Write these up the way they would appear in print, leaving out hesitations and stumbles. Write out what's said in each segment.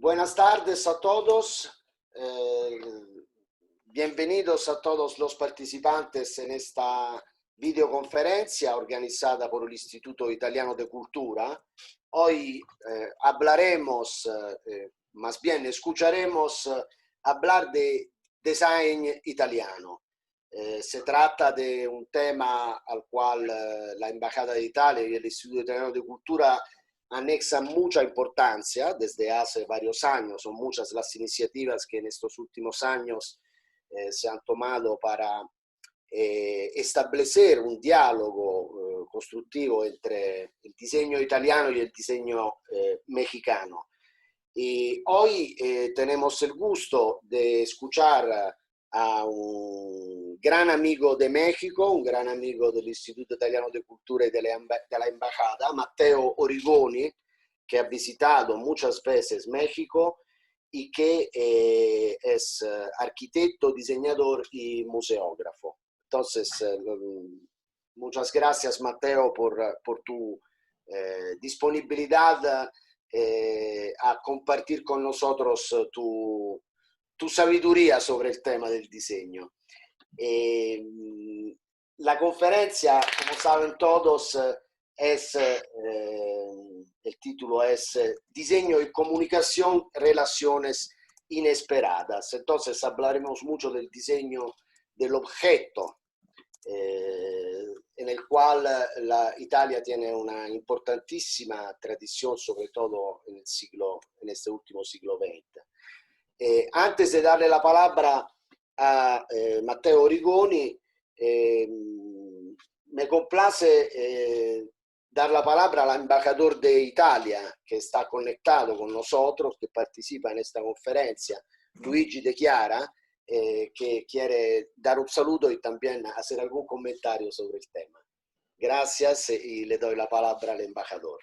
Buenas tardes a todos. Eh, Bienvenidos a todos los participantes en esta videoconferencia organizada por el Instituto Italiano de Cultura. Hoy hablaremos, más bien escucharemos hablar de design italiano. Se trata de un tema al cual la Embajada de Italia y el Instituto Italiano de Cultura anexan mucha importancia desde hace varios años. Son muchas las iniciativas que en estos últimos años se han tomado para establecer un diálogo constructivo entre el diseño italiano y el diseño mexicano. Y hoy tenemos el gusto de escuchar a un gran amigo de México, un gran amigo del Instituto Italiano de Cultura y de la Embajada, Matteo Origoni, que ha visitado muchas veces México y que es arquitecto, diseñador y museógrafo. Entonces, muchas gracias, Matteo, por tu disponibilidad a compartir con nosotros tu sabiduría sobre el tema del diseño. La conferencia, como saben todos, el título es Diseño y Comunicación, Relaciones Inesperadas. Entonces hablaremos mucho del diseño del objeto, en el cual la Italia tiene una importantísima tradición, sobre todo en este último siglo XX. Antes de darle la palabra a Matteo Origoni, me complace dar la palabra al embajador de Italia que está conectado con nosotros, que participa en esta conferencia, Luigi De Chiara, que quiere dar un saludo y también hacer algún comentario sobre el tema. Gracias y le doy la palabra al embajador.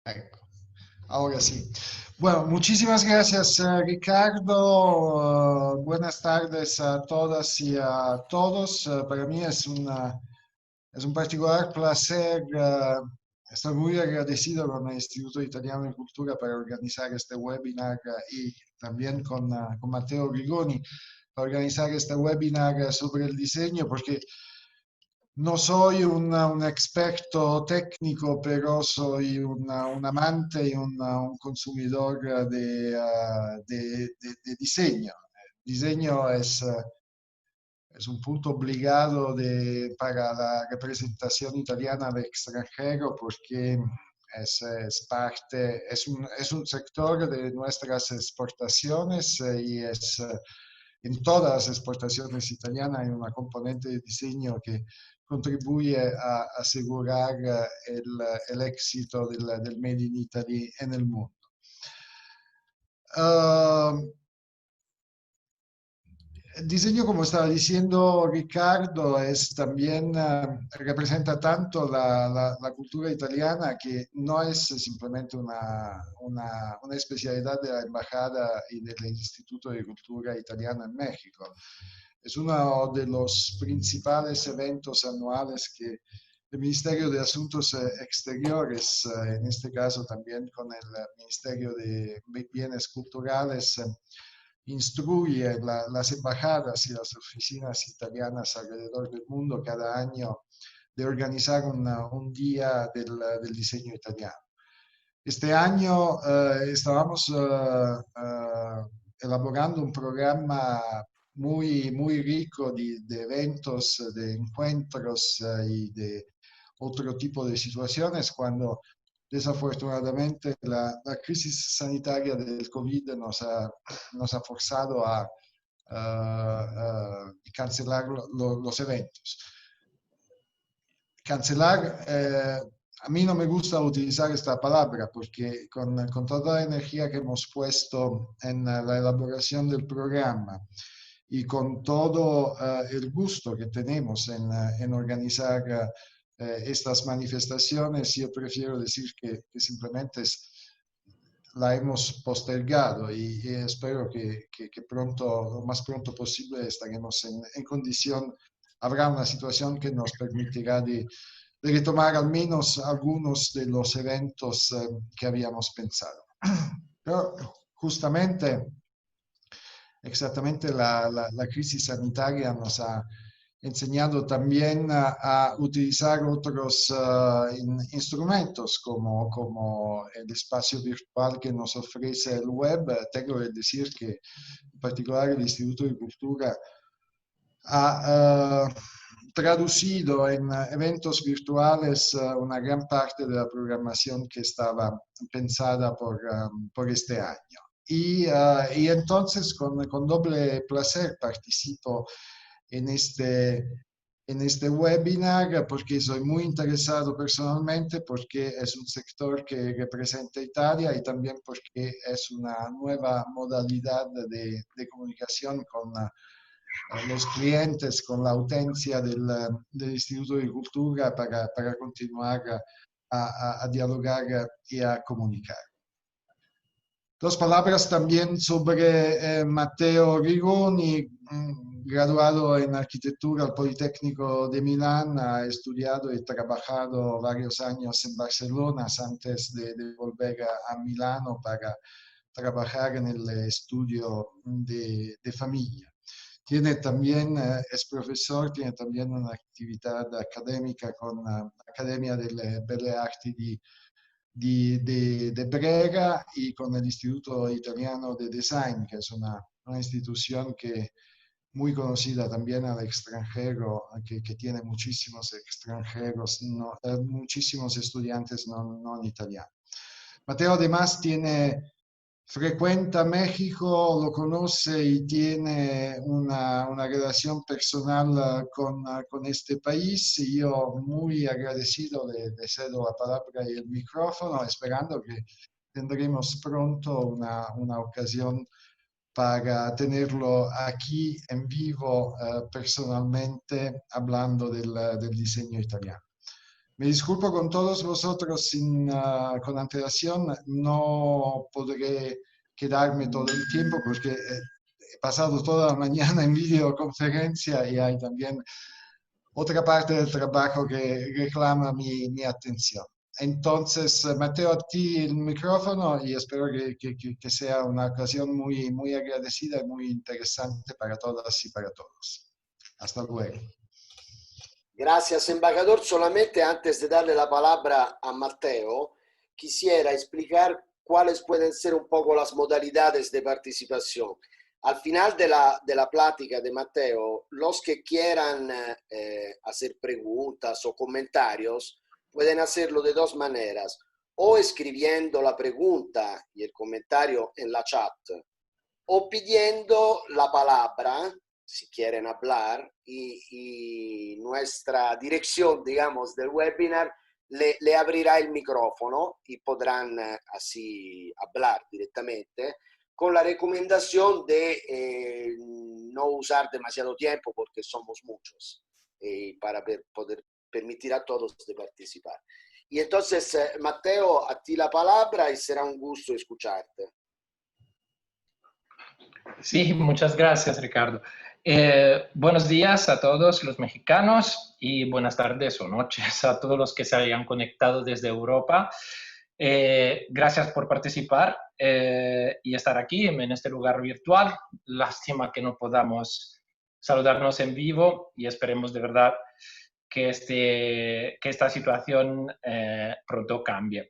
Ecco, ahora sí. Bueno, muchísimas gracias, Ricardo. Buenas tardes a todas y a todos. Para mí es un particular placer. Estoy muy agradecido con el Instituto Italiano de Cultura para organizar este webinar y también con Matteo Origoni para organizar este webinar sobre el diseño, porque no soy un experto técnico, pero soy un amante y un consumidor de diseño. El diseño es un punto obligado para la representación italiana al extranjero porque es un sector de nuestras exportaciones y en todas las exportaciones italianas hay una componente de diseño que contribuye a asegurar el éxito del Made in Italy en el mundo. El diseño, como estaba diciendo Ricardo, también representa tanto la cultura italiana, que no es simplemente una especialidad de la Embajada y del Instituto de Cultura Italiana en México. Es uno de los principales eventos anuales que el Ministerio de Asuntos Exteriores, en este caso también con el Ministerio de Bienes Culturales, instruye las embajadas y las oficinas italianas alrededor del mundo cada año de organizar un día del diseño italiano. Este año estábamos elaborando un programa muy rico de eventos, de encuentros y de otro tipo de situaciones cuando desafortunadamente la crisis sanitaria del COVID nos ha forzado a cancelar los eventos. Cancelar, a mí no me gusta utilizar esta palabra porque con toda la energía que hemos puesto en la elaboración del programa y con todo el gusto que tenemos en organizar estas manifestaciones, yo prefiero decir que simplemente la hemos postergado y espero que pronto, lo más pronto posible, estaremos en condición, habrá una situación que nos permitirá de retomar al menos algunos de los eventos que habíamos pensado. Pero justamente, exactamente la crisis sanitaria nos ha enseñado también a utilizar otros instrumentos como el espacio virtual que nos ofrece el web. Tengo que decir que en particular el Instituto de Cultura ha traducido en eventos virtuales una gran parte de la programación que estaba pensada por este año. Y entonces con doble placer participo en este webinar porque soy muy interesado personalmente, porque es un sector que representa Italia y también porque es una nueva modalidad de comunicación con los clientes, con la audiencia del Instituto de Cultura para continuar a dialogar y a comunicar. Dos palabras también sobre Matteo Rigoni, graduado en arquitectura al Politécnico de Milán, ha estudiado y trabajado varios años en Barcelona antes de volver a Milano para trabajar en el estudio de familia. Tiene también, es profesor, tiene también una actividad académica con la Academia delle Belle Arti de Brera y con el Instituto Italiano de Design, que es una institución que muy conocida también al extranjero, que tiene muchísimos extranjeros, muchísimos estudiantes no italianos. Mateo además frecuenta México, lo conoce y tiene una relación personal con este país. Y yo muy agradecido le cedo la palabra y el micrófono, esperando que tendremos pronto una ocasión para tenerlo aquí en vivo personalmente hablando del diseño italiano. Me disculpo con todos vosotros con antelación, no podré quedarme todo el tiempo porque he pasado toda la mañana en videoconferencia y hay también otra parte del trabajo que reclama mi atención. Entonces, Mateo, a ti el micrófono y espero que sea una ocasión muy agradecida y muy interesante para todas y para todos. Hasta luego. Gracias, embajador. Solamente antes de darle la palabra a Mateo, quisiera explicar cuáles pueden ser un poco las modalidades de participación. Al final de la plática de Mateo, los que quieran hacer preguntas o comentarios pueden hacerlo de dos maneras, o escribiendo la pregunta y el comentario en la chat, o pidiendo la palabra si quieren hablar, y nuestra dirección, digamos, del webinar le abrirá el micrófono y podrán así hablar directamente, con la recomendación de no usar demasiado tiempo porque somos muchos, para poder permitir a todos de participar. Y entonces, Mateo, a ti la palabra y será un gusto escucharte. Sí, muchas gracias, Ricardo. Buenos días a todos los mexicanos y buenas tardes o noches a todos los que se hayan conectado desde Europa. Gracias por participar y estar aquí en este lugar virtual. Lástima que no podamos saludarnos en vivo y esperemos de verdad que esta situación pronto cambie.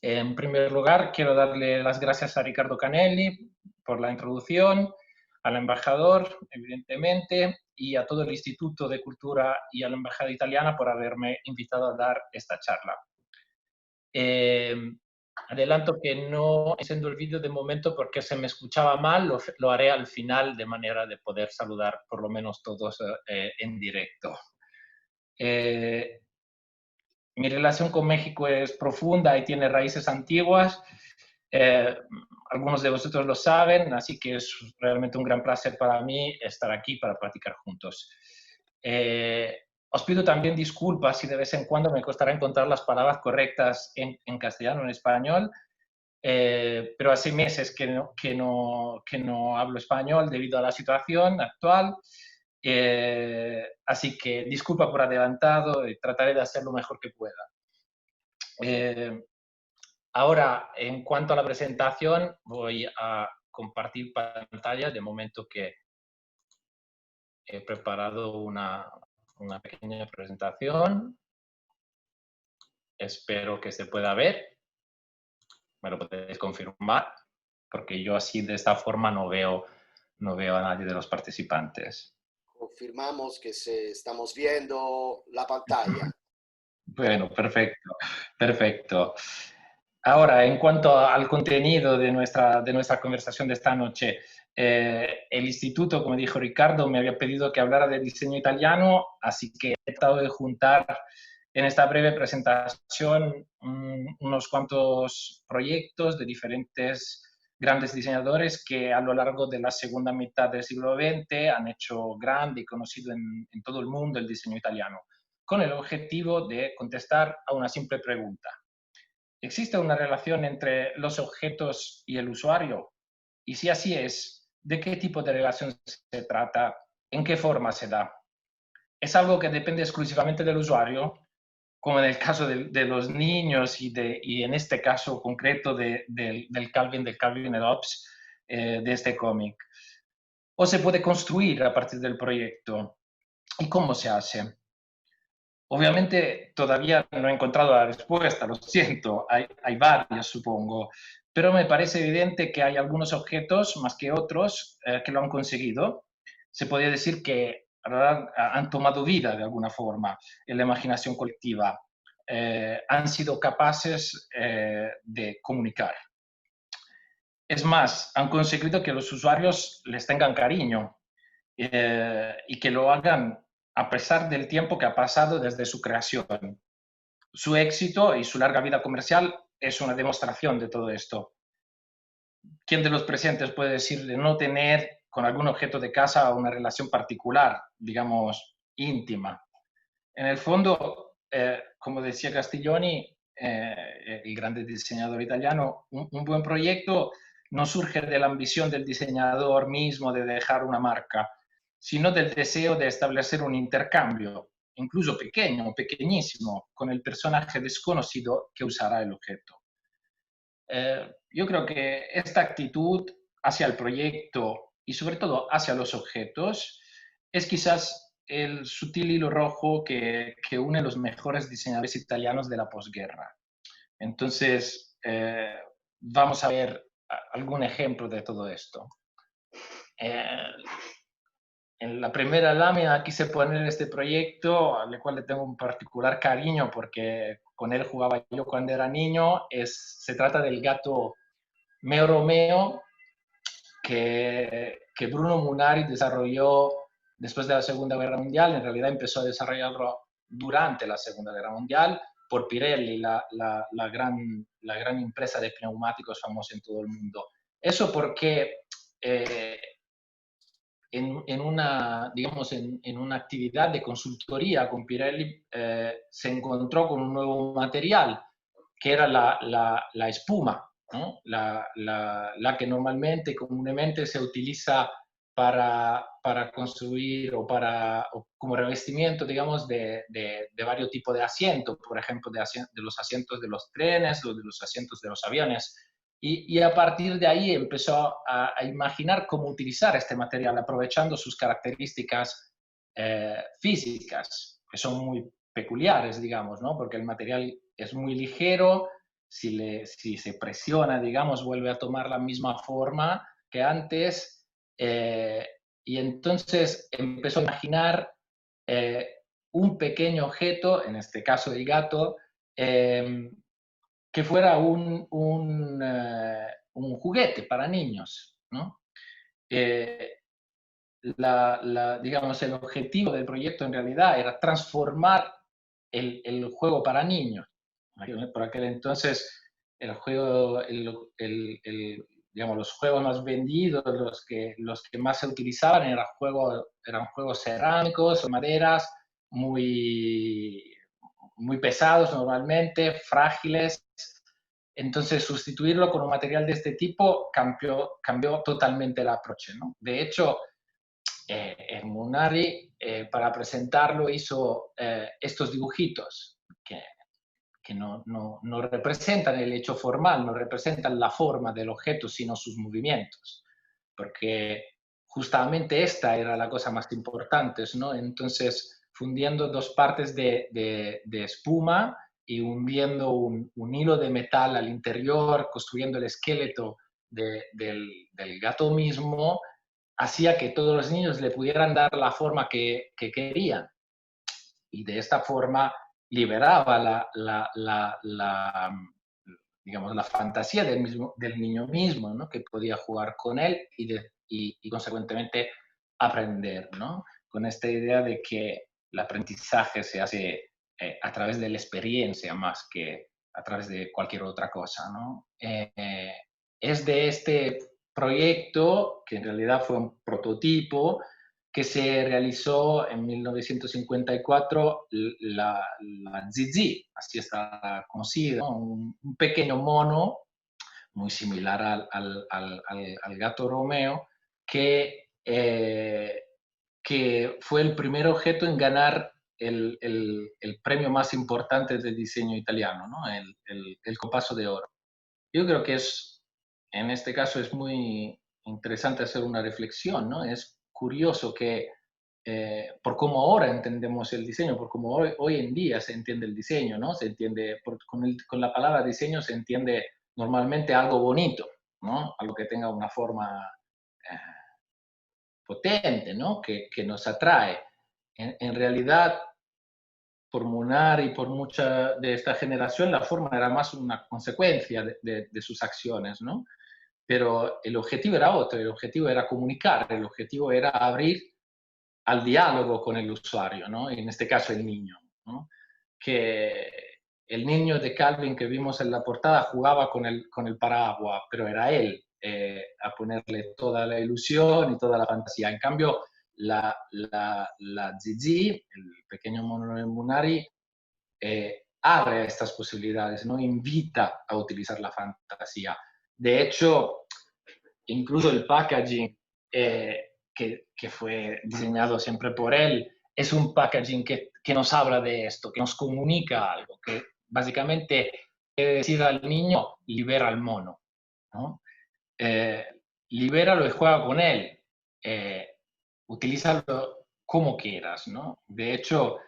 En primer lugar, quiero darle las gracias a Ricardo Canelli por la introducción, al embajador, evidentemente, y a todo el Instituto de Cultura y a la Embajada Italiana por haberme invitado a dar esta charla. Adelanto que no enciendo el vídeo de momento porque se me escuchaba mal, lo haré al final de manera de poder saludar por lo menos todos en directo. Mi relación con México es profunda y tiene raíces antiguas. Algunos de vosotros lo saben, así que es realmente un gran placer para mí estar aquí para platicar juntos. Os pido también disculpas si de vez en cuando me costará encontrar las palabras correctas en castellano o en español. pero hace meses que no hablo español debido a la situación actual. Así que disculpa por adelantado y trataré de hacer lo mejor que pueda. Ahora, en cuanto a la presentación, voy a compartir pantalla, de momento que he preparado una pequeña presentación. Espero que se pueda ver. Me lo podéis confirmar, porque yo así de esta forma no veo a nadie de los participantes. Confirmamos que estamos viendo la pantalla. Bueno, perfecto, perfecto. Ahora, en cuanto al contenido de nuestra conversación de esta noche, el instituto, como dijo Ricardo, me había pedido que hablara de diseño italiano, así que he tratado de juntar en esta breve presentación unos cuantos proyectos de diferentes grandes diseñadores que a lo largo de la segunda mitad del siglo XX han hecho grande y conocido en todo el mundo el diseño italiano, con el objetivo de contestar a una simple pregunta. ¿Existe una relación entre los objetos y el usuario? Y si así es, ¿de qué tipo de relación se trata? ¿En qué forma se da? ¿Es algo que depende exclusivamente del usuario? Como en el caso de los niños y en este caso concreto del Calvin and Hobbes, de este cómic. ¿O se puede construir a partir del proyecto? ¿Y cómo se hace? Obviamente todavía no he encontrado la respuesta, lo siento, hay varias supongo, pero me parece evidente que hay algunos objetos más que otros que lo han conseguido. Se podría decir que han tomado vida de alguna forma en la imaginación colectiva, han sido capaces de comunicar. Es más, han conseguido que los usuarios les tengan cariño y que lo hagan a pesar del tiempo que ha pasado desde su creación. Su éxito y su larga vida comercial es una demostración de todo esto. ¿Quién de los presentes puede decir de no tener con algún objeto de casa una relación particular, digamos, íntima? En el fondo, como decía Castiglioni, el grande diseñador italiano, un buen proyecto no surge de la ambición del diseñador mismo de dejar una marca, sino del deseo de establecer un intercambio, incluso pequeño, pequeñísimo, con el personaje desconocido que usará el objeto. Yo creo que esta actitud hacia el proyecto y sobre todo hacia los objetos es quizás el sutil hilo rojo que une los mejores diseñadores italianos de la posguerra. Entonces, vamos a ver algún ejemplo de todo esto. En la primera lámina quise poner este proyecto, al cual le tengo un particular cariño porque con él jugaba yo cuando era niño. Se trata del gato Meo Romeo que Bruno Munari desarrolló después de la Segunda Guerra Mundial. En realidad empezó a desarrollarlo durante la Segunda Guerra Mundial por Pirelli, la gran empresa de neumáticos famosa en todo el mundo. Eso porque en una actividad de consultoría con Pirelli se encontró con un nuevo material que era la espuma, ¿no? la que normalmente, comúnmente se utiliza para construir o como revestimiento, digamos, de varios tipos de asientos, por ejemplo, de los asientos de los trenes o de los asientos de los aviones. Y a partir de ahí empezó a imaginar cómo utilizar este material, aprovechando sus características físicas, que son muy peculiares, digamos, ¿no? Porque el material es muy ligero, si se presiona, digamos, vuelve a tomar la misma forma que antes, y entonces empezó a imaginar un pequeño objeto, en este caso el gato, que fuera un juguete para niños, ¿no? Digamos, el objetivo del proyecto en realidad era transformar el juego para niños. Por aquel entonces, el juego, digamos, los juegos más vendidos, los que más se utilizaban eran juegos cerámicos o maderas muy pesados normalmente, frágiles, Entonces, sustituirlo con un material de este tipo cambió totalmente el approach, ¿no? De hecho, el Munari, para presentarlo, hizo estos dibujitos que no representan el hecho formal, no representan la forma del objeto, sino sus movimientos, porque justamente esta era la cosa más importante, ¿no? Entonces, fundiendo dos partes de espuma y hundiendo un hilo de metal al interior, construyendo el esqueleto del gato mismo, hacía que todos los niños le pudieran dar la forma que querían. Y de esta forma liberaba digamos, la fantasía del niño mismo, ¿no? Que podía jugar con él y consecuentemente aprender, ¿no? Con esta idea de que el aprendizaje se hace a través de la experiencia más que a través de cualquier otra cosa, ¿no? Es de este proyecto, que en realidad fue un prototipo, que se realizó en 1954 la Zizi, así está conocido, ¿no? Un pequeño mono muy similar al gato Romeo, que fue el primer objeto en ganar el premio más importante del diseño italiano, ¿no? El Compasso de Oro. Yo creo que en este caso es muy interesante hacer una reflexión, ¿no? Es curioso que por cómo ahora entendemos el diseño, por cómo hoy en día se entiende el diseño, ¿no? Se entiende, con la palabra diseño se entiende normalmente algo bonito, ¿no? Algo que tenga una forma potente, ¿no? Que nos atrae. En realidad, por Munari y por mucha de esta generación, la forma era más una consecuencia de sus acciones, ¿no? Pero el objetivo era otro, el objetivo era comunicar, el objetivo era abrir al diálogo con el usuario, ¿no? En este caso el niño, ¿no? Que el niño de Calvin que vimos en la portada jugaba con el paraguas, pero era él a ponerle toda la ilusión y toda la fantasía. En cambio, la Zizi, el pequeño mono de Munari, abre estas posibilidades, ¿no? Invita a utilizar la fantasía. De hecho, incluso el packaging que fue diseñado siempre por él es un packaging que nos habla de esto, que nos comunica algo, que básicamente quiere decir al niño, libera al mono, ¿no? Libéralo y juega con él, utilízalo como quieras, ¿no? De hecho,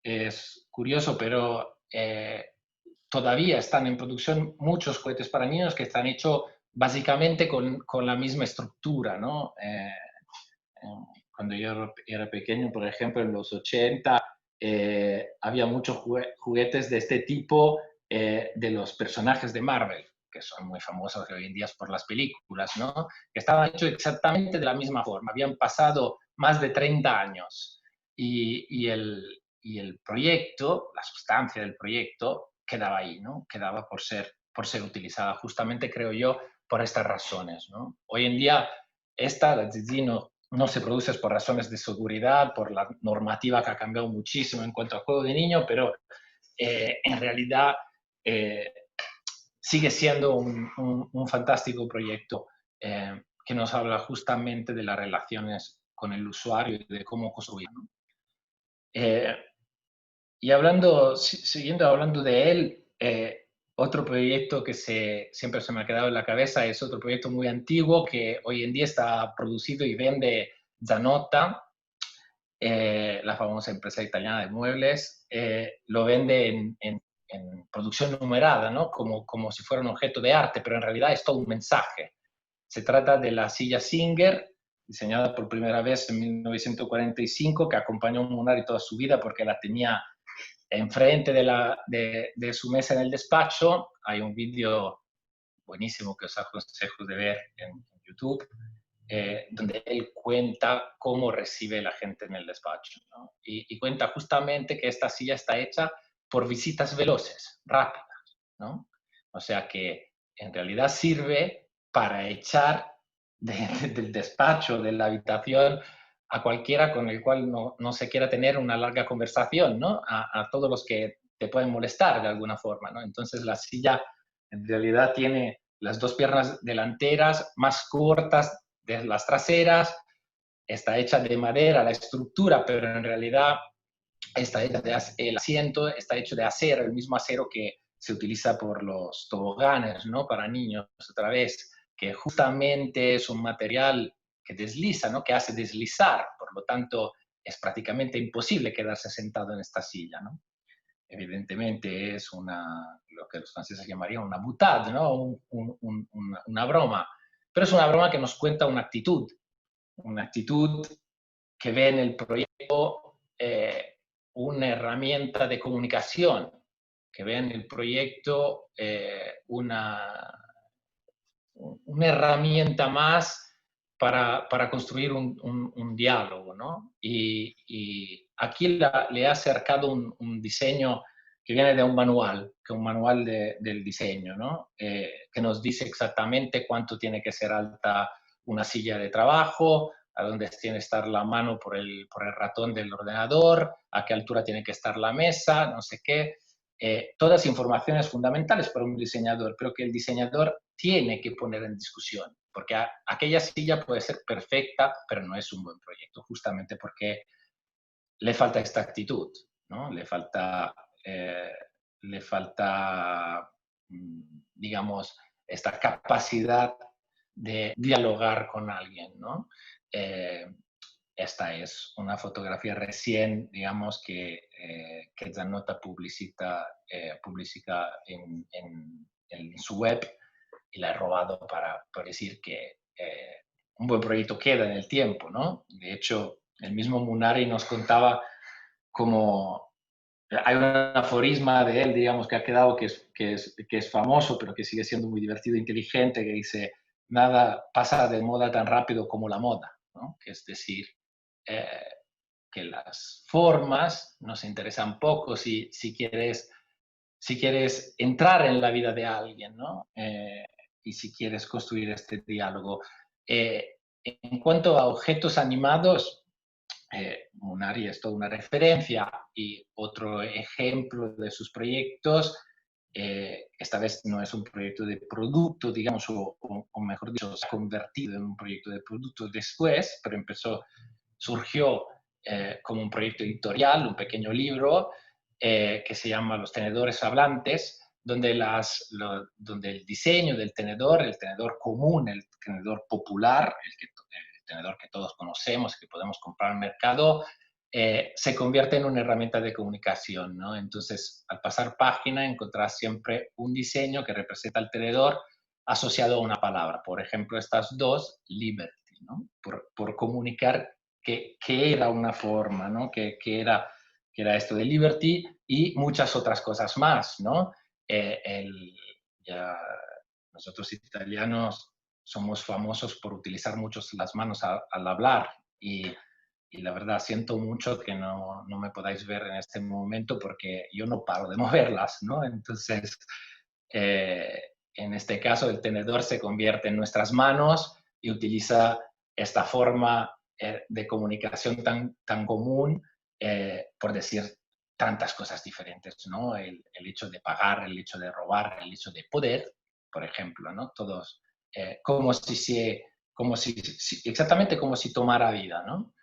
es curioso, pero todavía están en producción muchos juguetes para niños que están hechos básicamente con la misma estructura, ¿no? Cuando yo era pequeño, por ejemplo, en los 80, había muchos juguetes de este tipo de los personajes de Marvel, que son muy famosos hoy en día por las películas, ¿no? Que estaban hechos exactamente de la misma forma. Habían pasado más de 30 años y el proyecto, la sustancia del proyecto, quedaba ahí, ¿no? Quedaba por ser utilizada, justamente, creo yo, por estas razones, ¿no? Hoy en día, la Zizi no se produce por razones de seguridad, por la normativa que ha cambiado muchísimo en cuanto al juego de niño, pero en realidad sigue siendo un fantástico proyecto que nos habla justamente de las relaciones con el usuario y de cómo construir, ¿no? Y siguiendo hablando de él, otro proyecto que siempre se me ha quedado en la cabeza es otro proyecto muy antiguo que hoy en día está producido y vende Zanotta, la famosa empresa italiana de muebles. Lo vende en producción numerada, ¿no? Como si fuera un objeto de arte, pero en realidad es todo un mensaje. Se trata de la silla Singer, diseñada por primera vez en 1945, que acompañó a Munari toda su vida porque la tenía enfrente de su mesa en el despacho. Hay un vídeo buenísimo que os aconsejo de ver en YouTube, donde él cuenta cómo recibe la gente en el despacho, ¿no? Y cuenta justamente que esta silla está hecha por visitas veloces, rápidas, ¿no? O sea que en realidad sirve para echar del despacho, de la habitación, a cualquiera con el cual no se quiera tener una larga conversación, ¿no? A todos los que te pueden molestar de alguna forma, ¿no? Entonces la silla En realidad tiene las dos piernas delanteras más cortas de las traseras, está hecha de madera la estructura, pero en realidad está hecha el asiento está hecho de acero, el mismo acero que se utiliza por los toboganes, ¿no? Para niños, otra vez, que justamente es un material que desliza, ¿no? Que hace deslizar, por lo tanto es prácticamente imposible quedarse sentado en esta silla, ¿no? Evidentemente es lo que los franceses llamarían una boutade, ¿no? Una broma, pero es una broma que nos cuenta una actitud que ve en el proyecto una herramienta de comunicación, que ve en el proyecto una herramienta más para construir un diálogo, ¿no? Y aquí le ha acercado un diseño que viene de un manual, que es un manual del diseño, ¿no? Que nos dice exactamente cuánto tiene que ser alta una silla de trabajo, a dónde tiene que estar la mano por el ratón del ordenador, a qué altura tiene que estar la mesa, no sé qué. Todas informaciones fundamentales para un diseñador, pero que el diseñador tiene que poner en discusión, porque aquella silla puede ser perfecta, pero no es un buen proyecto, justamente porque le falta esta actitud, ¿no? Le falta, digamos, esta capacidad de dialogar con alguien, ¿no? Esta es una fotografía recién, digamos, que Zanotta publica en su web y la he robado para decir que un buen proyecto queda en el tiempo, ¿no? De hecho, el mismo Munari nos contaba cómo hay un aforisma de él, digamos, que ha quedado que es famoso, pero que sigue siendo muy divertido e inteligente, que dice, nada pasa de moda tan rápido como la moda, ¿no? Que es decir, que las formas nos interesan poco si quieres entrar en la vida de alguien, ¿no? Y si quieres construir este diálogo. En cuanto a objetos animados, Munari es toda una referencia y otro ejemplo de sus proyectos, esta vez no es un proyecto de producto, digamos, o mejor dicho, se ha convertido en un proyecto de producto después, pero surgió como un proyecto editorial, un pequeño libro que se llama Los tenedores hablantes, donde el diseño del tenedor, el tenedor común, el tenedor popular, el tenedor que todos conocemos, que podemos comprar en el mercado, se convierte en una herramienta de comunicación, ¿no? Entonces, al pasar página, encontrarás siempre un diseño que representa el tenedor asociado a una palabra. Por ejemplo, estas dos, liberty, ¿no? Por comunicar que era una forma, ¿no? Que era esto de liberty y muchas otras cosas más, ¿no? Ya nosotros italianos somos famosos por utilizar mucho las manos al hablar y la verdad siento mucho que no me podáis ver en este momento porque yo no paro de moverlas, ¿no? Entonces, en este caso el tenedor se convierte en nuestras manos y utiliza esta forma de comunicación tan común por decir tantas cosas diferentes, ¿no? El hecho de pagar, el hecho de robar, el hecho de poder, por ejemplo, ¿no? Todos, exactamente como si tomara vida, ¿no?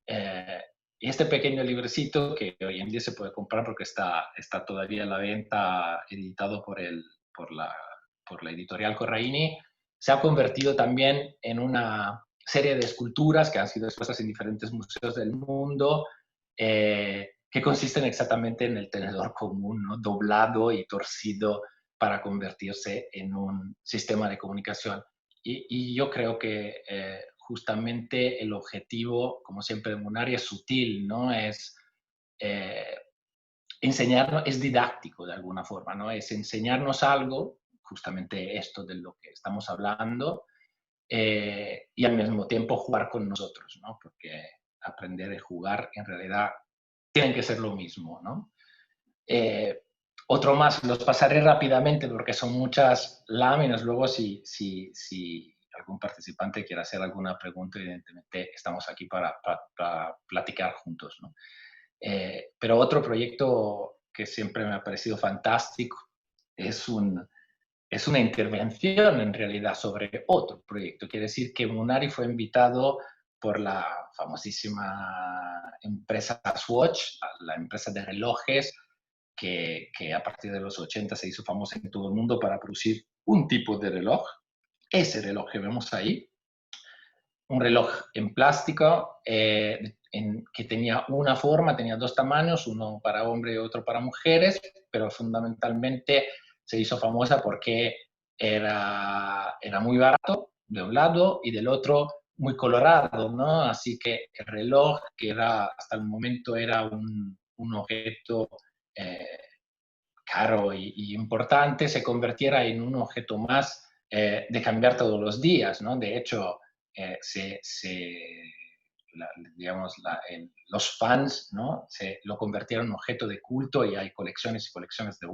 Y este pequeño librecito que hoy en día se puede comprar porque está todavía a la venta, editado por la editorial Corraini, se ha convertido también en una serie de esculturas que han sido expuestas en diferentes museos del mundo, que consisten exactamente en el tenedor común, ¿no? Doblado y torcido para convertirse en un sistema de comunicación. Y yo creo que justamente el objetivo, como siempre de Munari, es sutil, ¿no? Es enseñarnos, es didáctico de alguna forma, ¿no? Es enseñarnos algo, justamente esto de lo que estamos hablando, y al mismo tiempo jugar con nosotros, ¿no? Porque aprender y jugar en realidad tienen que ser lo mismo, ¿no? Otro más, los pasaré rápidamente porque son muchas láminas. Luego, si algún participante quiere hacer alguna pregunta, evidentemente estamos aquí para platicar juntos, ¿no? Pero otro proyecto que siempre me ha parecido fantástico es es una intervención en realidad sobre otro proyecto. Quiere decir que Munari fue invitado por la famosísima empresa Swatch, la empresa de relojes, que a partir de los 80 se hizo famosa en todo el mundo para producir un tipo de reloj. Ese reloj que vemos ahí, un reloj en plástico que tenía una forma, tenía dos tamaños, uno para hombres y otro para mujeres, pero fundamentalmente se hizo famosa porque era muy barato de un lado y del otro muy colorado, ¿no? Así que el reloj, que era, hasta el momento era un objeto eh, caro y importante, se convirtiera en un objeto más de cambiar todos los días, ¿no? De hecho, digamos, los fans, ¿no? Se lo convirtieron en objeto de culto y hay colecciones y colecciones de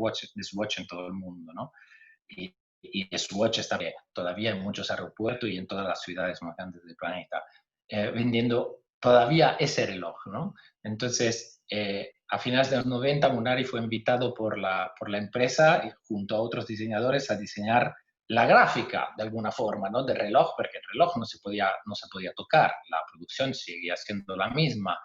Swatch en todo el mundo, ¿no? Y Swatch está todavía en muchos aeropuertos y en todas las ciudades más grandes del planeta, vendiendo todavía ese reloj, ¿no? Entonces, a finales de los 90, Munari fue invitado por la empresa, junto a otros diseñadores, a diseñar la gráfica, de alguna forma, ¿no? Del reloj, porque el reloj no se podía tocar, la producción seguía siendo la misma,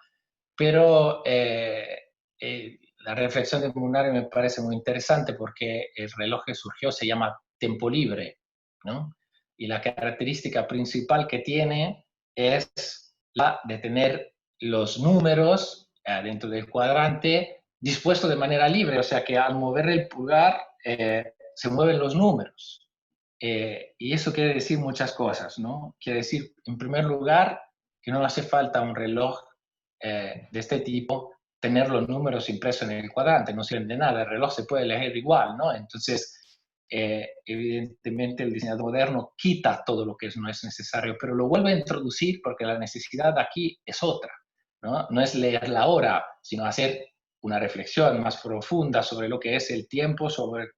pero la reflexión de Munari me parece muy interesante porque el reloj que surgió se llama Tempo Libre, ¿no? Y la característica principal que tiene es la de tener los números dentro del cuadrante dispuestos de manera libre, o sea que al mover el pulgar se mueven los números. Y eso quiere decir muchas cosas, ¿no? Quiere decir, en primer lugar, que no hace falta un reloj de este tipo tener los números impresos en el cuadrante, no sirven de nada, el reloj se puede leer igual, ¿no? Entonces, evidentemente el diseñador moderno quita todo lo que no es necesario, pero lo vuelve a introducir porque la necesidad aquí es otra, ¿no? No es leer la hora, sino hacer una reflexión más profunda sobre lo que es el tiempo, sobre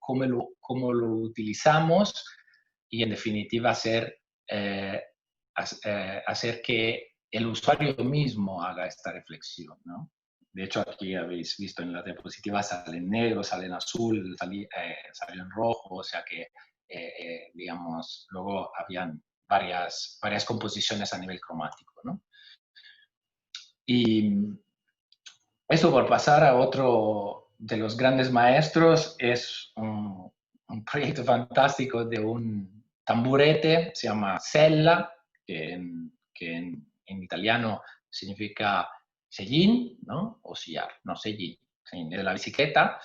cómo lo utilizamos y en definitiva hacer que el usuario mismo haga esta reflexión, ¿no? De hecho, aquí habéis visto en la diapositiva sale en negro, sale en azul, salió en rojo, o sea que, digamos, luego habían varias composiciones a nivel cromático, ¿no? Y eso por pasar a otro de los grandes maestros, es un proyecto fantástico de un tamburete, se llama sella, que en italiano significa sellín, ¿no? O sillar, no, sellín, de la bicicleta.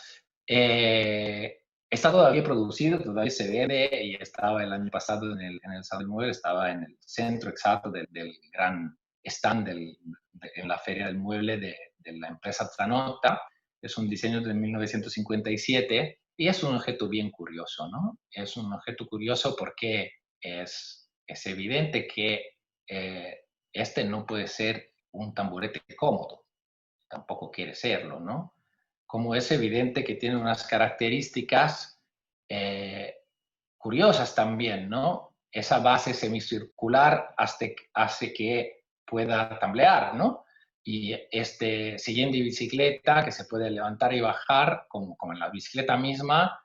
Está todavía producido, todavía se vende y estaba el año pasado en el Salón del Mueble, estaba en el centro exacto del gran stand en la Feria del Mueble de la empresa Zanotta. Es un diseño de 1957 y es un objeto bien curioso, ¿no? Es un objeto curioso porque es evidente que este no puede ser un tamborete cómodo, tampoco quiere serlo, ¿no? Como es evidente que tiene unas características curiosas también, ¿no? Esa base semicircular hace que pueda tambalear, ¿no? Y este siguiente bicicleta que se puede levantar y bajar, como en la bicicleta misma,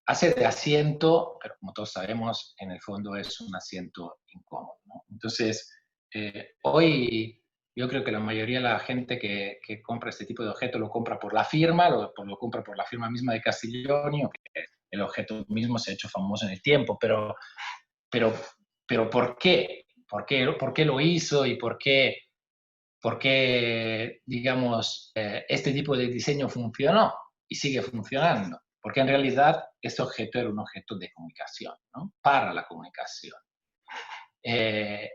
hace de asiento, pero como todos sabemos, en el fondo es un asiento incómodo, ¿no? Entonces, hoy yo creo que la mayoría de la gente que compra este tipo de objeto lo compra por la firma, lo compra por la firma misma de Castiglioni, o que el objeto mismo se ha hecho famoso en el tiempo, pero ¿por qué? ¿Por qué lo hizo y por qué digamos, este tipo de diseño funcionó y sigue funcionando? Porque en realidad este objeto era un objeto de comunicación, ¿no? Para la comunicación. De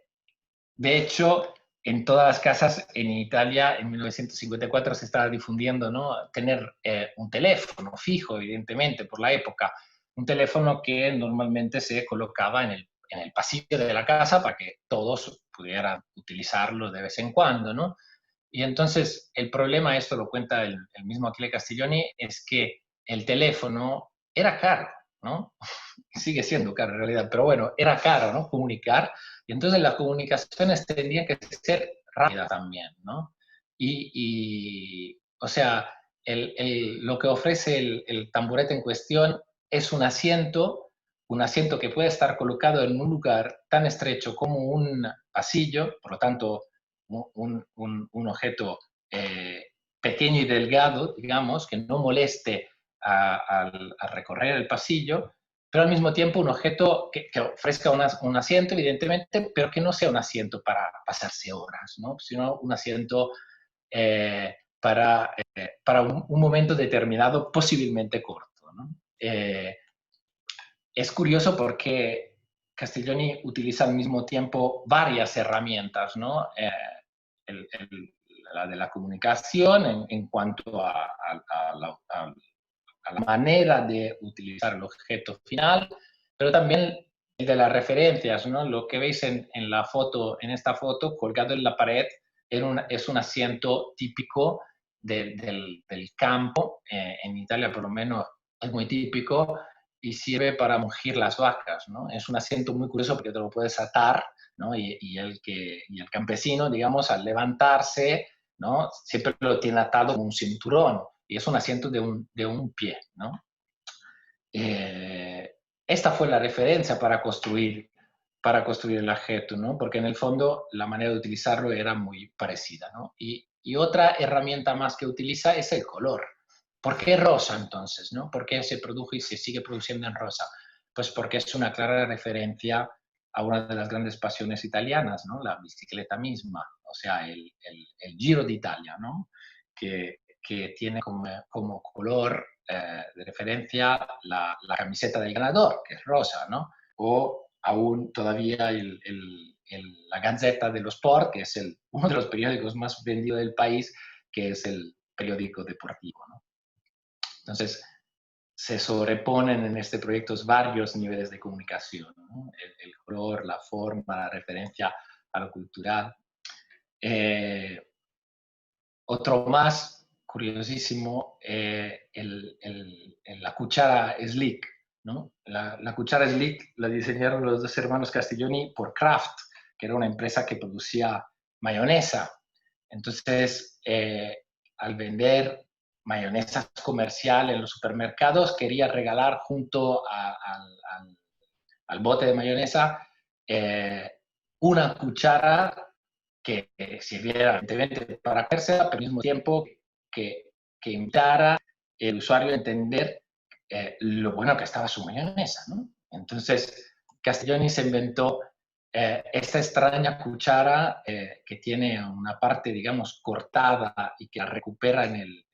hecho, en todas las casas en Italia, en 1954, se estaba difundiendo, ¿no? Tener un teléfono fijo, evidentemente, por la época. Un teléfono que normalmente se colocaba en el pasillo de la casa para que todos pudieran utilizarlo de vez en cuando, ¿no? Y entonces el problema, esto lo cuenta el mismo Achille Castiglioni, es que el teléfono era caro, ¿no? Sigue siendo caro en realidad, pero bueno, era caro, ¿no? Comunicar. Y entonces las comunicaciones tendrían que ser rápidas también, ¿no? O sea, lo que ofrece el tamborete en cuestión es un asiento que puede estar colocado en un lugar tan estrecho como un pasillo, por lo tanto, un objeto pequeño y delgado, digamos, que no moleste a recorrer el pasillo, pero al mismo tiempo un objeto que ofrezca un asiento, evidentemente, pero que no sea un asiento para pasarse horas, ¿no? Sino un asiento para un momento determinado, posiblemente corto, ¿no? Es curioso porque Castiglioni utiliza al mismo tiempo varias herramientas, ¿no? La de la comunicación en cuanto a la manera de utilizar el objeto final, pero también de las referencias, ¿no? Lo que veis en esta foto, colgado en la pared, es un asiento típico del campo. En Italia, por lo menos, es muy típico y sirve para ungir las vacas, ¿no? Es un asiento muy curioso porque te lo puedes atar, ¿no? Y el campesino, digamos, al levantarse, ¿no? Siempre lo tiene atado con un cinturón y es un asiento de un pie, ¿no? Esta fue la referencia para construir el objeto, ¿no? Porque en el fondo la manera de utilizarlo era muy parecida, ¿no? Y otra herramienta más que utiliza es el color. ¿Por qué rosa entonces, no? ¿Por qué se produjo y se sigue produciendo en rosa? Pues porque es una clara referencia a una de las grandes pasiones italianas, ¿no? La bicicleta misma, o sea, el Giro d'Italia, ¿no? Que tiene como color de referencia la camiseta del ganador, que es rosa, ¿no? O aún todavía la Gazzetta dello Sport, que es uno de los periódicos más vendidos del país, que es el periódico deportivo, ¿no? Entonces, se sobreponen en este proyecto varios niveles de comunicación, ¿no? El color, la forma, la referencia a lo cultural. Otro más curiosísimo, la cuchara Slick, ¿no? La cuchara Slick la diseñaron los dos hermanos Castiglioni por Kraft, que era una empresa que producía mayonesa. Entonces, al vender mayonesa comercial en los supermercados, quería regalar junto al bote de mayonesa una cuchara que sirviera evidentemente para comérsela, pero al mismo tiempo que invitara el usuario a entender lo bueno que estaba su mayonesa, ¿no? Entonces, Castiglioni se inventó esta extraña cuchara que tiene una parte, digamos, cortada y que la recupera en el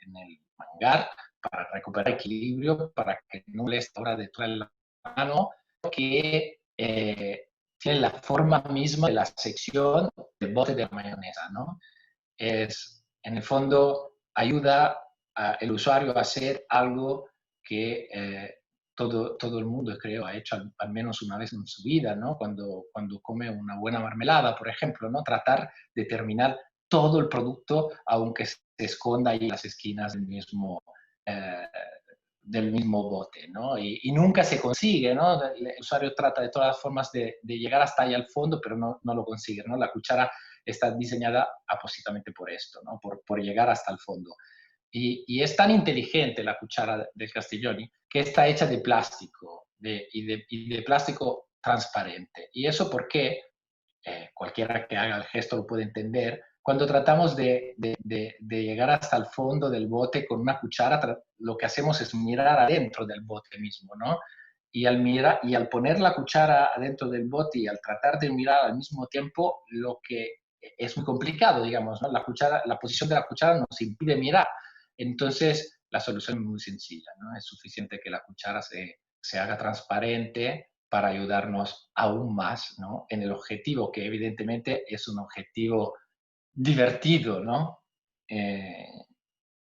mangar para recuperar equilibrio, para que no moleste a la hora de traer la mano, que tiene la forma misma de la sección del bote de mayonesa, ¿no? En el fondo, ayuda al usuario a hacer algo que todo el mundo, creo, ha hecho al menos una vez en su vida, ¿no? Cuando come una buena marmelada, por ejemplo, ¿no? Tratar de terminar todo el producto, aunque se esconda ahí en las esquinas del mismo bote, ¿no? Y nunca se consigue, ¿no? El usuario trata de todas las formas de llegar hasta ahí al fondo, pero no lo consigue, ¿no? La cuchara está diseñada apósitamente por esto, ¿no? Por llegar hasta el fondo. Y es tan inteligente la cuchara del Castiglioni que está hecha de plástico y de plástico transparente. Y eso porque cualquiera que haga el gesto lo puede entender. Cuando tratamos de llegar hasta el fondo del bote con una cuchara, lo que hacemos es mirar adentro del bote mismo, ¿no? Y al poner la cuchara adentro del bote y al tratar de mirar al mismo tiempo, lo que es muy complicado, digamos, ¿no? La posición de la cuchara nos impide mirar. Entonces, la solución es muy sencilla, ¿no? Es suficiente que la cuchara se haga transparente para ayudarnos aún más, ¿no? En el objetivo, que evidentemente es un objetivo divertido, ¿no?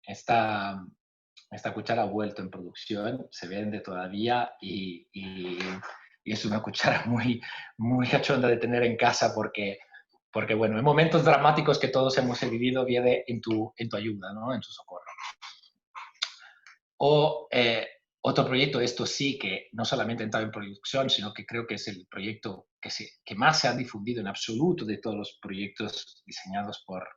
Esta cuchara ha vuelto en producción, se vende todavía y es una cuchara muy, muy cachonda de tener en casa porque bueno, en momentos dramáticos que todos hemos vivido viene en tu ayuda, ¿no? En tu socorro. O otro proyecto, esto sí, que no solamente ha entrado en producción, sino que creo que es el proyecto que más se ha difundido en absoluto de todos los proyectos diseñados por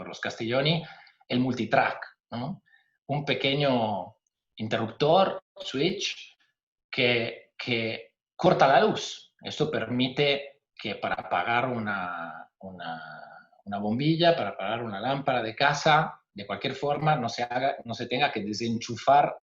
los Castiglioni, el multitrack, ¿no? Un pequeño interruptor, switch, que corta la luz. Esto permite que para apagar una bombilla, para apagar una lámpara de casa, de cualquier forma, no se tenga que desenchufar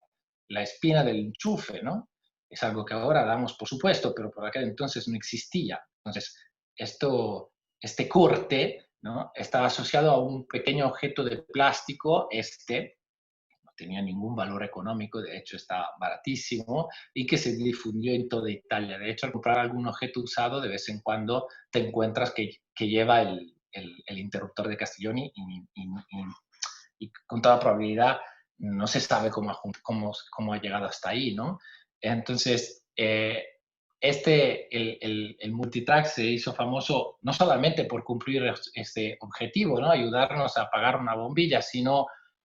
la espina del enchufe, ¿no? Es algo que ahora damos por supuesto, pero por aquel entonces no existía. Entonces, este corte, ¿no?, estaba asociado a un pequeño objeto de plástico, no tenía ningún valor económico, de hecho estaba baratísimo, y que se difundió en toda Italia. De hecho, al comprar algún objeto usado, de vez en cuando te encuentras que lleva el interruptor de Castiglioni y con toda probabilidad no se sabe cómo ha llegado hasta ahí, ¿no? Entonces, el multitrack se hizo famoso no solamente por cumplir este objetivo, ¿no?, ayudarnos a apagar una bombilla, sino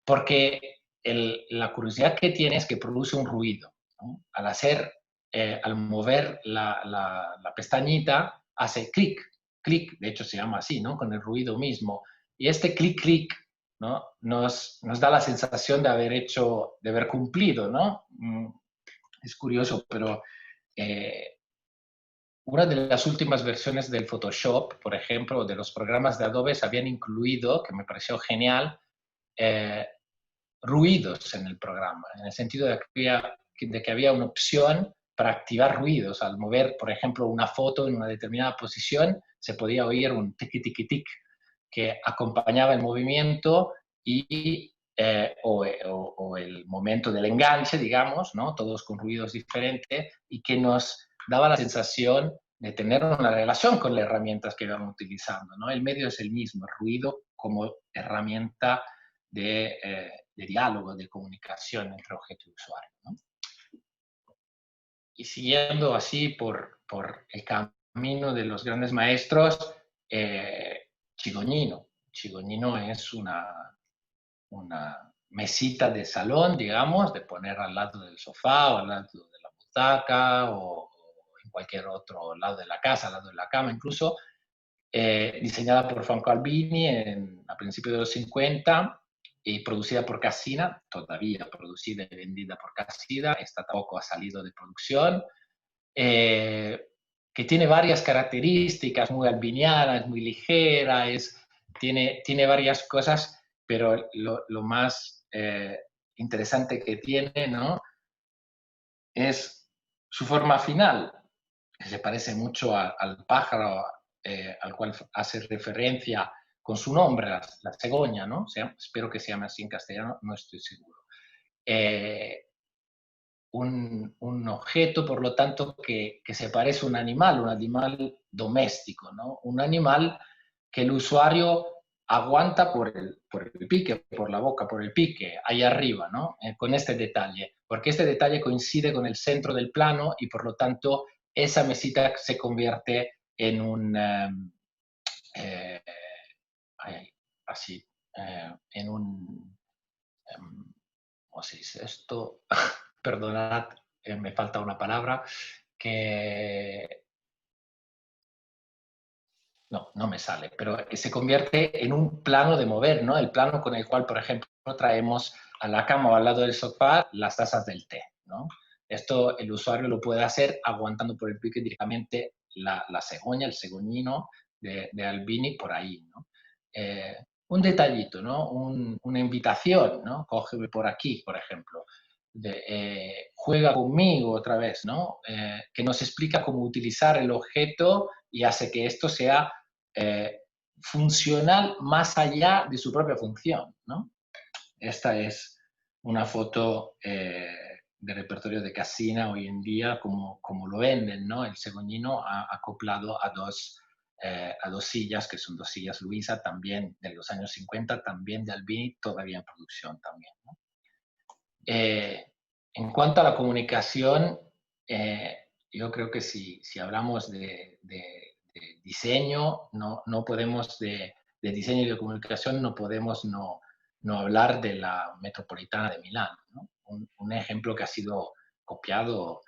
porque la curiosidad que tiene es que produce un ruido, ¿no? Al mover la pestañita, hace clic, clic, de hecho se llama así, ¿no?, con el ruido mismo. Y este clic, clic, ¿no?, nos da la sensación de haber cumplido, ¿no? Es curioso, pero una de las últimas versiones del Photoshop, por ejemplo, de los programas de Adobe, habían incluido, que me pareció genial, ruidos en el programa, en el sentido de que había una opción para activar ruidos. Al mover, por ejemplo, una foto en una determinada posición, se podía oír un tiqui-tiqui-tic que acompañaba el movimiento o el momento del enganche, digamos, ¿no?, todos con ruidos diferentes, y que nos daba la sensación de tener una relación con las herramientas que íbamos utilizando, ¿no? El medio es el mismo, el ruido como herramienta de diálogo, de comunicación entre objeto y usuario, ¿no? Y siguiendo así por el camino de los grandes maestros, Cigognino. Cigognino es una mesita de salón, digamos, de poner al lado del sofá o al lado de la butaca o en cualquier otro lado de la casa, al lado de la cama incluso, diseñada por Franco Albini a principios de los 50 y producida por Cassina, todavía producida y vendida por Cassina, esta tampoco ha salido de producción, que tiene varias características, muy albiniana, es muy ligera, tiene varias cosas, pero lo más interesante que tiene, ¿no?, es su forma final, que se parece mucho al pájaro al cual hace referencia con su nombre, la cegoña, ¿no? Espero que se llame así en castellano, no estoy seguro. Un objeto, por lo tanto, que se parece a un animal doméstico, ¿no? Un animal que el usuario aguanta por el pique, por la boca, por el pique, ahí arriba, ¿no? Con este detalle, porque este detalle coincide con el centro del plano y por lo tanto esa mesita se convierte en un, así, en un, ¿cómo se dice esto? Perdonad, me falta una palabra, que no me sale, pero que se convierte en un plano de mover, ¿no? El plano con el cual, por ejemplo, traemos a la cama o al lado del sofá las tazas del té, ¿no? Esto el usuario lo puede hacer aguantando por el pique directamente la cegoña, el cegoñino de Albini por ahí, ¿no? Un detallito, ¿no? Una invitación, ¿no? Cógeme por aquí, por ejemplo. Juega conmigo otra vez, ¿no? Que nos explica cómo utilizar el objeto y hace que esto sea funcional más allá de su propia función, ¿no? Esta es una foto de repertorio de Cassina hoy en día, como lo venden, ¿no? El cegoñino acoplado a dos sillas, que son dos sillas Luisa, también de los años 50, también de Albini, todavía en producción también, ¿no? En cuanto a la comunicación, yo creo que si hablamos de diseño, no podemos, de diseño y de comunicación, no podemos no hablar de la Metropolitana de Milán, ¿no? Un ejemplo que ha sido copiado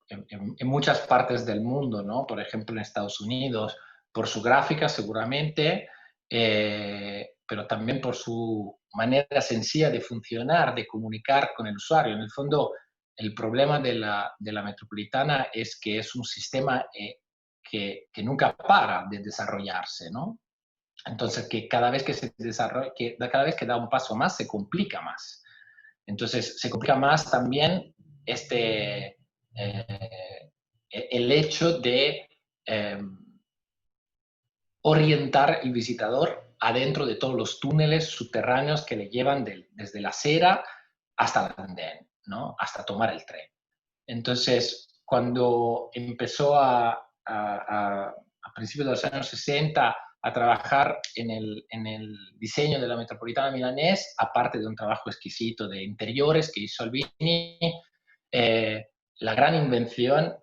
en muchas partes del mundo, ¿no? Por ejemplo, en Estados Unidos, por su gráfica seguramente, pero también por su manera sencilla de funcionar, de comunicar con el usuario. En el fondo, el problema de la metropolitana es que es un sistema que nunca para de desarrollarse, ¿no? Entonces, que cada vez que se desarrolla, cada vez que da un paso más, se complica más. Entonces, se complica más también el hecho de orientar el visitador adentro de todos los túneles subterráneos que le llevan desde la acera hasta el andén, ¿no? Hasta tomar el tren. Entonces, cuando empezó a principios de los años 60 a trabajar en el diseño de la metropolitana milanés, aparte de un trabajo exquisito de interiores que hizo Albini, la gran invención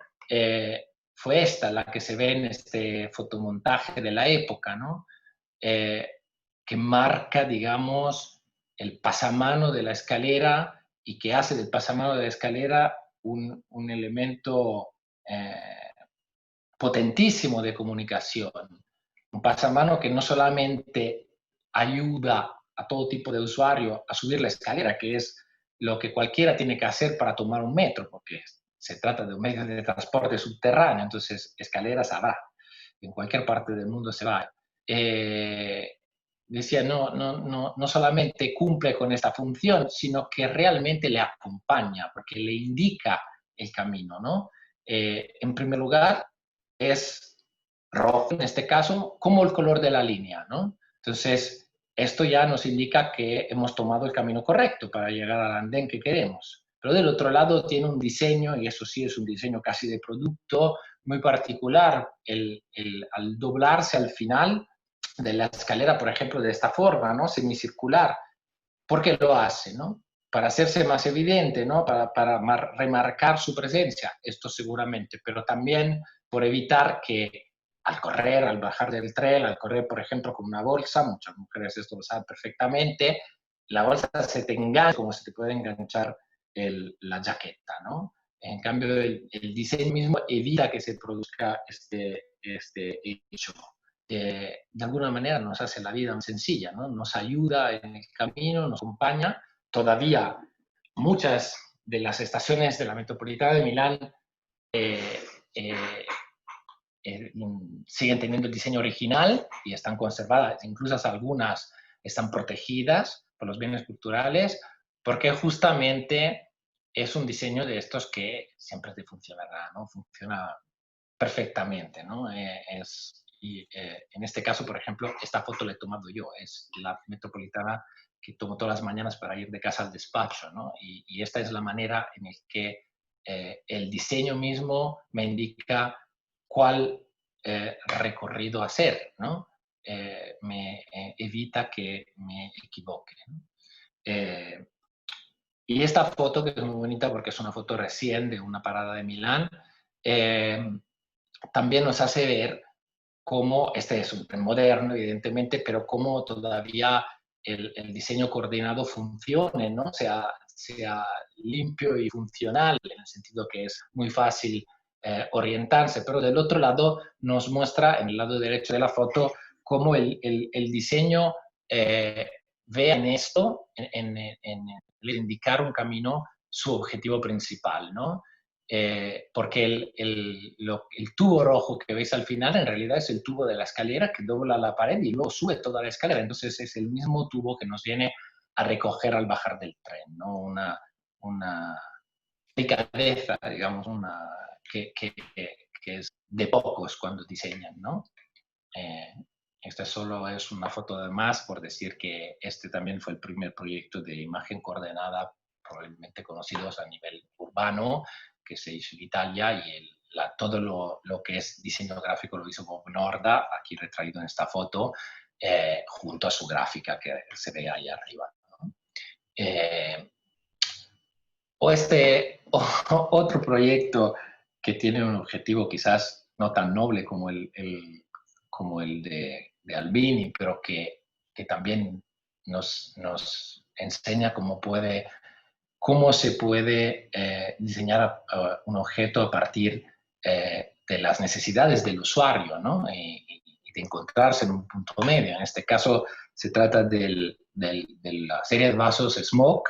fue esta, la que se ve en este fotomontaje de la época, ¿no? Que marca, digamos, el pasamano de la escalera y que hace del pasamano de la escalera un elemento potentísimo de comunicación. Un pasamano que no solamente ayuda a todo tipo de usuario a subir la escalera, que es lo que cualquiera tiene que hacer para tomar un metro, porque se trata de un medio de transporte subterráneo, entonces escaleras habrá, en cualquier parte del mundo se va. Decía, no solamente cumple con esta función, sino que realmente le acompaña, porque le indica el camino, ¿no? En primer lugar, es rojo, en este caso, como el color de la línea, ¿no? Entonces, esto ya nos indica que hemos tomado el camino correcto para llegar al andén que queremos. Pero del otro lado tiene un diseño, y eso sí es un diseño casi de producto, muy particular. Al doblarse al final de la escalera, por ejemplo, de esta forma, ¿no? Semicircular. ¿Por qué lo hace, no? Para hacerse más evidente, ¿no? Para remarcar su presencia, esto seguramente, pero también por evitar que al correr, al bajar del tren, al correr, por ejemplo, con una bolsa, muchas mujeres esto lo saben perfectamente, la bolsa se te engancha como se te puede enganchar la jaqueta, ¿no? En cambio, el diseño mismo evita que se produzca este hecho. De alguna manera nos hace la vida más sencilla, ¿no? Nos ayuda en el camino, nos acompaña. Todavía muchas de las estaciones de la Metropolitana de Milán siguen teniendo el diseño original y están conservadas, incluso algunas están protegidas por los bienes culturales, porque justamente es un diseño de estos que siempre te funcionará, ¿no? Funciona perfectamente, ¿no? En este caso, por ejemplo, esta foto la he tomado yo, es la metropolitana que tomo todas las mañanas para ir de casa al despacho, ¿no? Y esta es la manera en la que el diseño mismo me indica cuál recorrido hacer, ¿no? Me evita que me equivoque, ¿no? Y esta foto, que es muy bonita porque es una foto recién de una parada de Milán, también nos hace ver cómo, este es un tren moderno, evidentemente, pero cómo todavía el diseño coordinado funcione, ¿no? Sea limpio y funcional, en el sentido que es muy fácil orientarse, pero del otro lado nos muestra, en el lado derecho de la foto, cómo el diseño ve en esto, en indicar un camino, su objetivo principal, ¿no? Porque el tubo rojo que veis al final en realidad es el tubo de la escalera que dobla la pared y luego sube toda la escalera. Entonces es el mismo tubo que nos viene a recoger al bajar del tren, ¿no? Una delicadeza, digamos, que es de pocos cuando diseñan, ¿no? Esta solo es una foto de más por decir que este también fue el primer proyecto de imagen coordenada, probablemente conocidos a nivel urbano, que se hizo en Italia, y todo lo que es diseño gráfico lo hizo Bob Norda, aquí retraído en esta foto, junto a su gráfica que se ve ahí arriba, ¿no? Otro proyecto que tiene un objetivo quizás no tan noble como el de Albini, pero que también nos enseña cómo se puede diseñar un objeto a partir de las necesidades del usuario, ¿no? Y de encontrarse en un punto medio. En este caso, Se trata de la serie de vasos Smoke,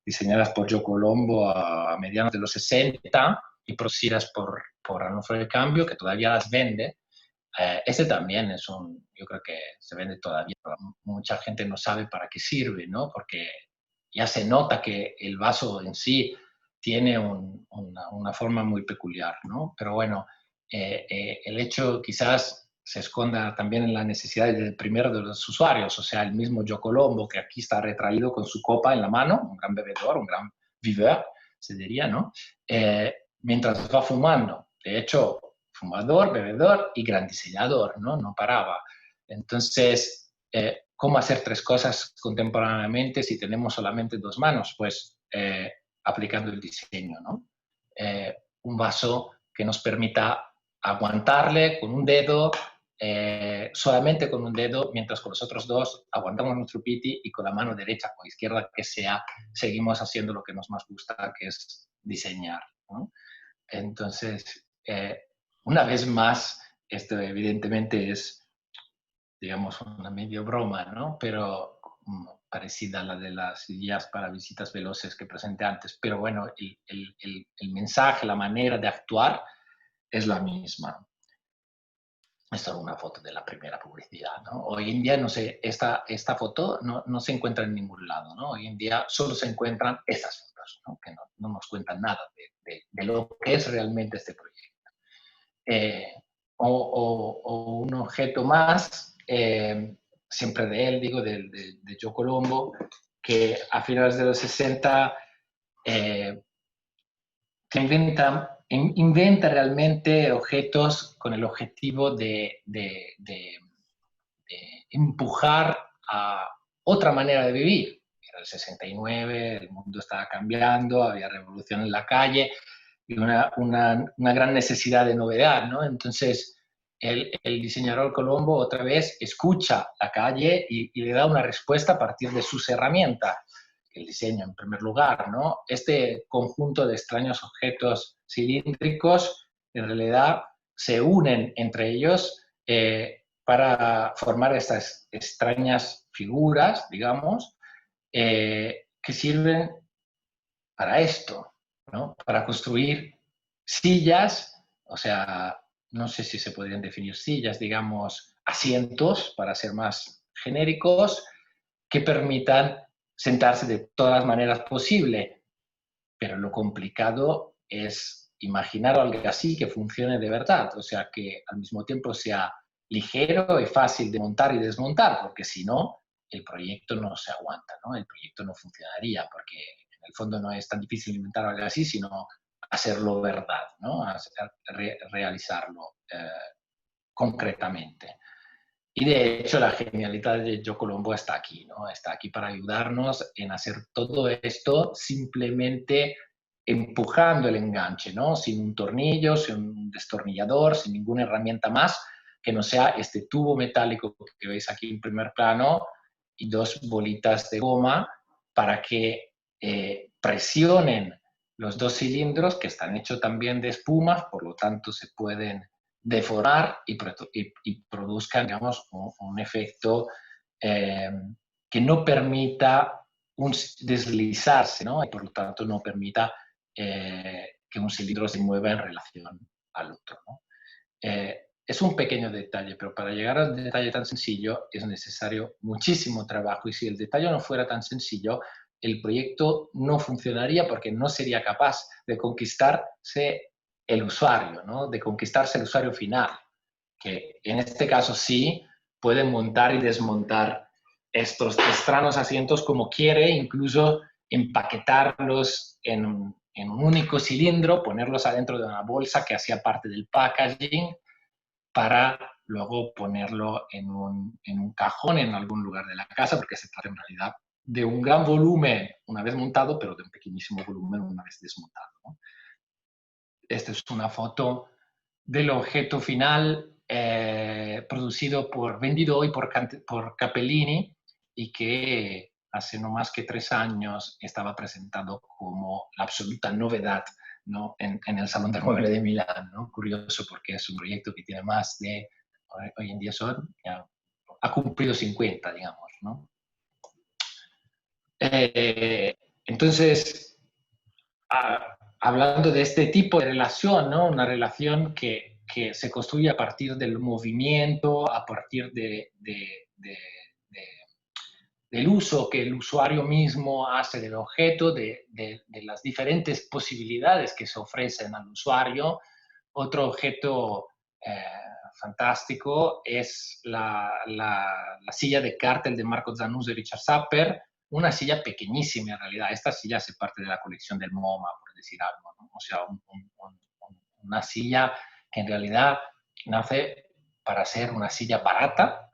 diseñadas por Gio Colombo a mediados de los 60 y producidas por Arnulfo de Cambio, que todavía las vende. Este también es yo creo que se vende todavía, pero mucha gente no sabe para qué sirve, ¿no? Porque ya se nota que el vaso en sí tiene una forma muy peculiar, ¿no? Pero bueno, el hecho quizás se esconda también en la necesidad del primero de los usuarios, o sea, el mismo Gio Colombo, que aquí está retraído con su copa en la mano, un gran bebedor, un gran viveur, se diría, ¿no? Mientras va fumando. De hecho, fumador, bebedor y gran diseñador, ¿no? No paraba. Entonces, ¿cómo hacer tres cosas contemporáneamente si tenemos solamente dos manos? Pues aplicando el diseño, ¿no? Un vaso que nos permita aguantarle con un dedo, solamente con un dedo, mientras con los otros dos aguantamos nuestro piti y con la mano derecha o izquierda que sea, seguimos haciendo lo que nos más gusta, que es diseñar, ¿no? Entonces, una vez más, esto evidentemente es, digamos, una medio broma, ¿no? Pero parecida a la de las guías para visitas veloces que presenté antes. Pero bueno, el mensaje, la manera de actuar es la misma. Esta es una foto de la primera publicidad, ¿no? Hoy en día, no sé, esta foto no se encuentra en ningún lado, ¿no? Hoy en día solo se encuentran estas fotos, ¿no? Que no nos cuentan nada de lo que es realmente este proyecto. O un objeto más, siempre de él, digo, de Gio Colombo, que a finales de los 60 que inventa realmente objetos con el objetivo de empujar a otra manera de vivir. Era el 69, el mundo estaba cambiando, había revolución en la calle y una gran necesidad de novedad, ¿no? Entonces, el diseñador Colombo otra vez escucha la calle y le da una respuesta a partir de sus herramientas. El diseño, en primer lugar, ¿no? Este conjunto de extraños objetos cilíndricos, en realidad, se unen entre ellos para formar estas extrañas figuras, digamos, que sirven para esto, ¿no? Para construir sillas, o sea, no sé si se podrían definir sillas, digamos, asientos, para ser más genéricos, que permitan sentarse de todas las maneras posible. Pero lo complicado es imaginar algo así que funcione de verdad, o sea, que al mismo tiempo sea ligero y fácil de montar y desmontar, porque si no, el proyecto no se aguanta, ¿no? El proyecto no funcionaría, porque en el fondo no es tan difícil inventar algo así, sino hacerlo verdad, ¿no? Realizarlo concretamente. Y de hecho la genialidad de Gio Colombo está aquí, ¿no? Está aquí para ayudarnos en hacer todo esto simplemente empujando el enganche, ¿no? Sin un tornillo, sin un destornillador, sin ninguna herramienta más que no sea este tubo metálico que veis aquí en primer plano y dos bolitas de goma para que presionen los dos cilindros que están hechos también de espumas, por lo tanto se pueden deformar y produzcan, digamos, un efecto que no permita deslizarse, ¿no? Y por lo tanto no permita que un cilindro se mueva en relación al otro, ¿no? Es un pequeño detalle, pero para llegar a un detalle tan sencillo es necesario muchísimo trabajo y si el detalle no fuera tan sencillo, el proyecto no funcionaría porque no sería capaz de conquistarse el usuario, ¿no? De conquistarse el usuario final, que en este caso sí pueden montar y desmontar estos extraños asientos como quiere, incluso empaquetarlos en un único cilindro, ponerlos adentro de una bolsa que hacía parte del packaging para luego ponerlo en un cajón en algún lugar de la casa, porque se trata en realidad de un gran volumen una vez montado, pero de un pequeñísimo volumen una vez desmontado, ¿no? Esta es una foto del objeto final vendido hoy por Capellini y que hace no más que 3 años estaba presentado como la absoluta novedad, ¿no? en el Salón del Mueble de Milán, ¿no? Curioso porque es un proyecto que tiene más de, hoy en día son ya ha cumplido 50, digamos, ¿no? Entonces, hablando de este tipo de relación, ¿no? Una relación que se construye a partir del movimiento, a partir del uso que el usuario mismo hace del objeto, de las diferentes posibilidades que se ofrecen al usuario. Otro objeto fantástico es la silla de cártel de Marco Zanussi y Richard Sapper, una silla pequeñísima en realidad. Esta silla hace parte de la colección del MoMA, por decir algo, ¿no? O sea, una silla que en realidad nace para ser una silla barata.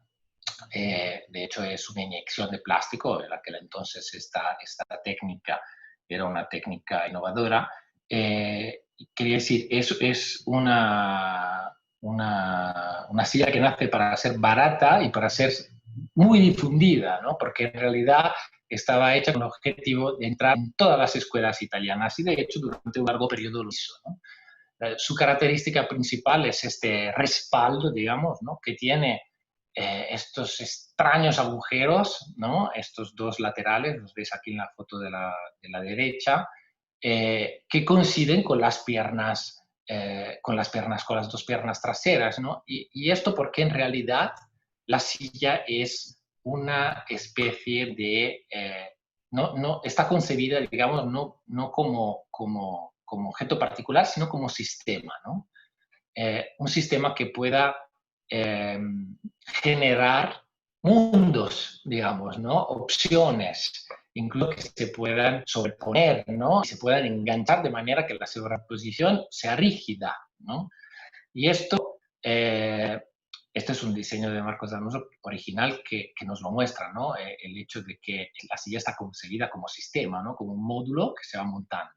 De hecho, es una inyección de plástico. En aquel entonces esta técnica era una técnica innovadora. Quería decir, es una silla que nace para ser barata y para ser muy difundida, ¿no? Porque en realidad estaba hecha con el objetivo de entrar en todas las escuelas italianas y de hecho durante un largo periodo lo hizo, ¿no? Su característica principal es este respaldo, digamos, ¿no? Que tiene estos extraños agujeros, ¿no? Estos dos laterales, los veis aquí en la foto de la derecha, que coinciden con las piernas, con las dos piernas traseras, ¿no? Y esto porque en realidad la silla es una especie de... no, está concebida, digamos, no como objeto particular, sino como sistema, ¿no? Un sistema que pueda generar mundos, digamos, ¿no? Opciones, incluso que se puedan sobreponer, ¿no? Y se puedan enganchar de manera que la sobreposición sea rígida, ¿no? Y esto es un diseño de Marco Zanussi original que nos lo muestra, ¿no? El hecho de que la silla está concebida como sistema, ¿no? Como un módulo que se va montando.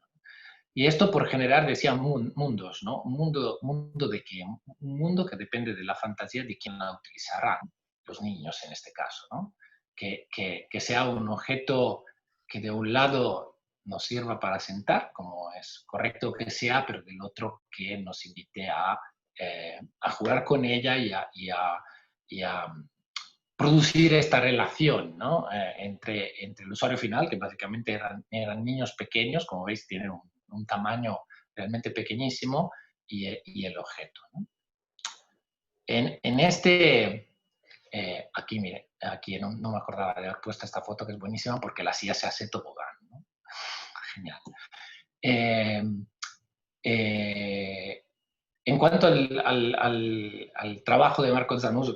Y esto por generar, decía, mundos, ¿no? ¿Un mundo de qué? Un mundo que depende de la fantasía de quien la utilizará, los niños en este caso, ¿no? Que sea un objeto que de un lado nos sirva para sentar, como es correcto que sea, pero del otro que nos invite a jugar con ella y a producir esta relación, ¿no? entre el usuario final, que básicamente eran niños pequeños, como veis tienen un tamaño realmente pequeñísimo, y el objeto, ¿no? En este, aquí mire, aquí no me acordaba de haber puesto esta foto que es buenísima porque la silla se hace tobogán, ¿no? Genial. En cuanto al trabajo de Marco Zanussi,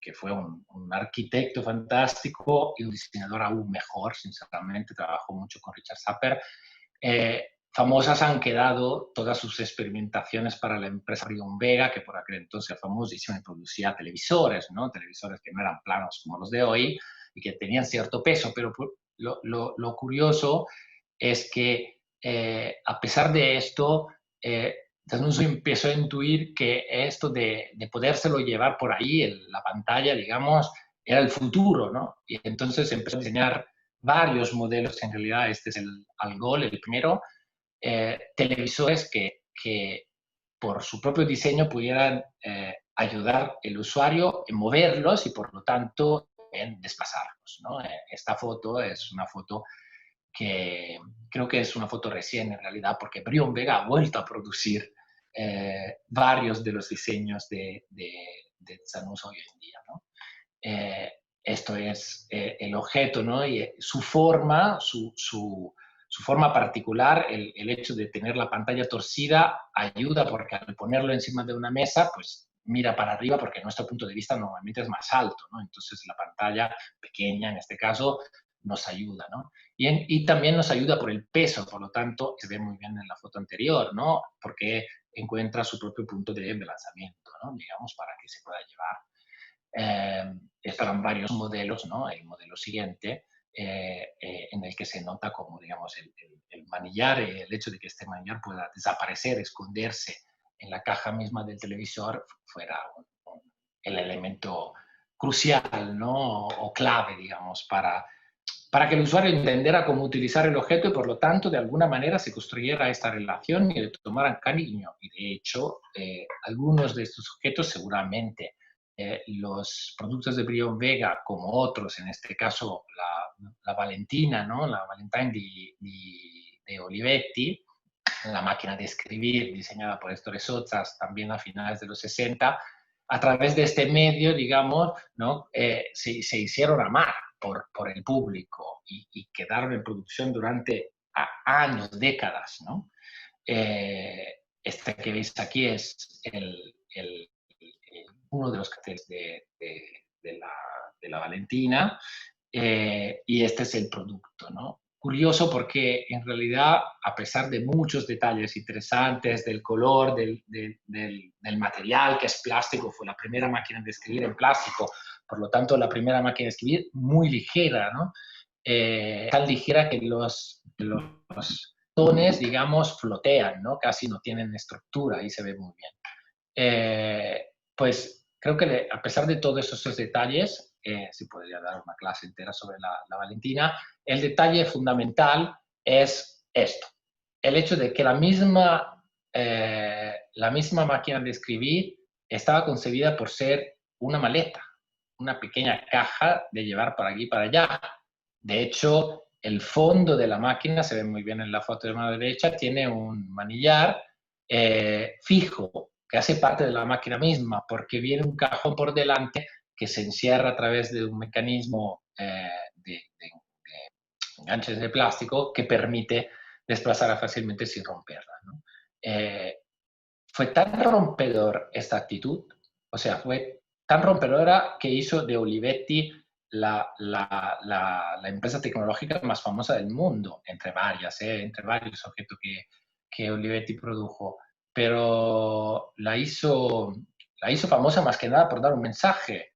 que fue un arquitecto fantástico y un diseñador aún mejor, sinceramente, trabajó mucho con Richard Sapper. Famosas han quedado todas sus experimentaciones para la empresa Brion Vega, que por aquel entonces era famosísima y producía televisores, ¿no? Televisores que no eran planos como los de hoy y que tenían cierto peso, pero lo curioso es que a pesar de esto, Zanussi empezó a intuir que esto de podérselo llevar por ahí, la pantalla, digamos, era el futuro, ¿no? Y entonces empezó a diseñar varios modelos, en realidad este es el Algol, el primero, televisores que por su propio diseño pudieran ayudar al usuario en moverlos y por lo tanto en desplazarlos, ¿no? Esta foto es una foto que creo que es una foto recién en realidad, porque Brion Vega ha vuelto a producir varios de los diseños de Zanussi hoy en día, ¿no? Esto es el objeto, ¿no? Y su forma, su forma particular, el hecho de tener la pantalla torcida, ayuda porque al ponerlo encima de una mesa, pues mira para arriba porque nuestro punto de vista normalmente es más alto, ¿no? Entonces la pantalla pequeña, en este caso, nos ayuda, ¿no? Y también nos ayuda por el peso, por lo tanto, se ve muy bien en la foto anterior, ¿no? Porque encuentra su propio punto de lanzamiento, ¿no? Digamos, para que se pueda llevar. Estarán varios modelos, ¿no? El modelo siguiente, en el que se nota como, digamos, el manillar, el hecho de que este manillar pueda desaparecer, esconderse en la caja misma del televisor, fuera el elemento crucial, ¿no? O clave, digamos, para que el usuario entendiera cómo utilizar el objeto y por lo tanto de alguna manera se construyera esta relación y le tomaran cariño. Y de hecho, algunos de estos objetos seguramente los productos de Brion Vega, como otros, en este caso la Valentina, ¿no? La Valentine de Olivetti, la máquina de escribir diseñada por Ettore Sottsass también a finales de los 60, a través de este medio, digamos, ¿no? se hicieron amar por el público y quedaron en producción durante años, décadas, ¿no? Este que veis aquí es uno de los carteles de la Valentina, y este es el producto, ¿no? Curioso porque en realidad, a pesar de muchos detalles interesantes, del color, del material que es plástico, fue la primera máquina de escribir en plástico, por lo tanto la primera máquina de escribir muy ligera, ¿no? Tan ligera que los tones, digamos, flotean, ¿no? Casi no tienen estructura y se ve muy bien. Pues creo que a pesar de todos esos detalles, se podría dar una clase entera sobre la Valentina, el detalle fundamental es esto, el hecho de que la misma máquina de escribir estaba concebida por ser una maleta, una pequeña caja de llevar para aquí y para allá. De hecho, el fondo de la máquina, se ve muy bien en la foto de mano derecha, tiene un manillar fijo, que hace parte de la máquina misma, porque viene un cajón por delante que se encierra a través de un mecanismo de enganches de plástico que permite desplazarla fácilmente sin romperla, ¿no? Fue tan rompedor esta actitud, o sea, fue tan rompedora que hizo de Olivetti la empresa tecnológica más famosa del mundo, entre varios objetos que Olivetti produjo, pero la hizo famosa más que nada por dar un mensaje: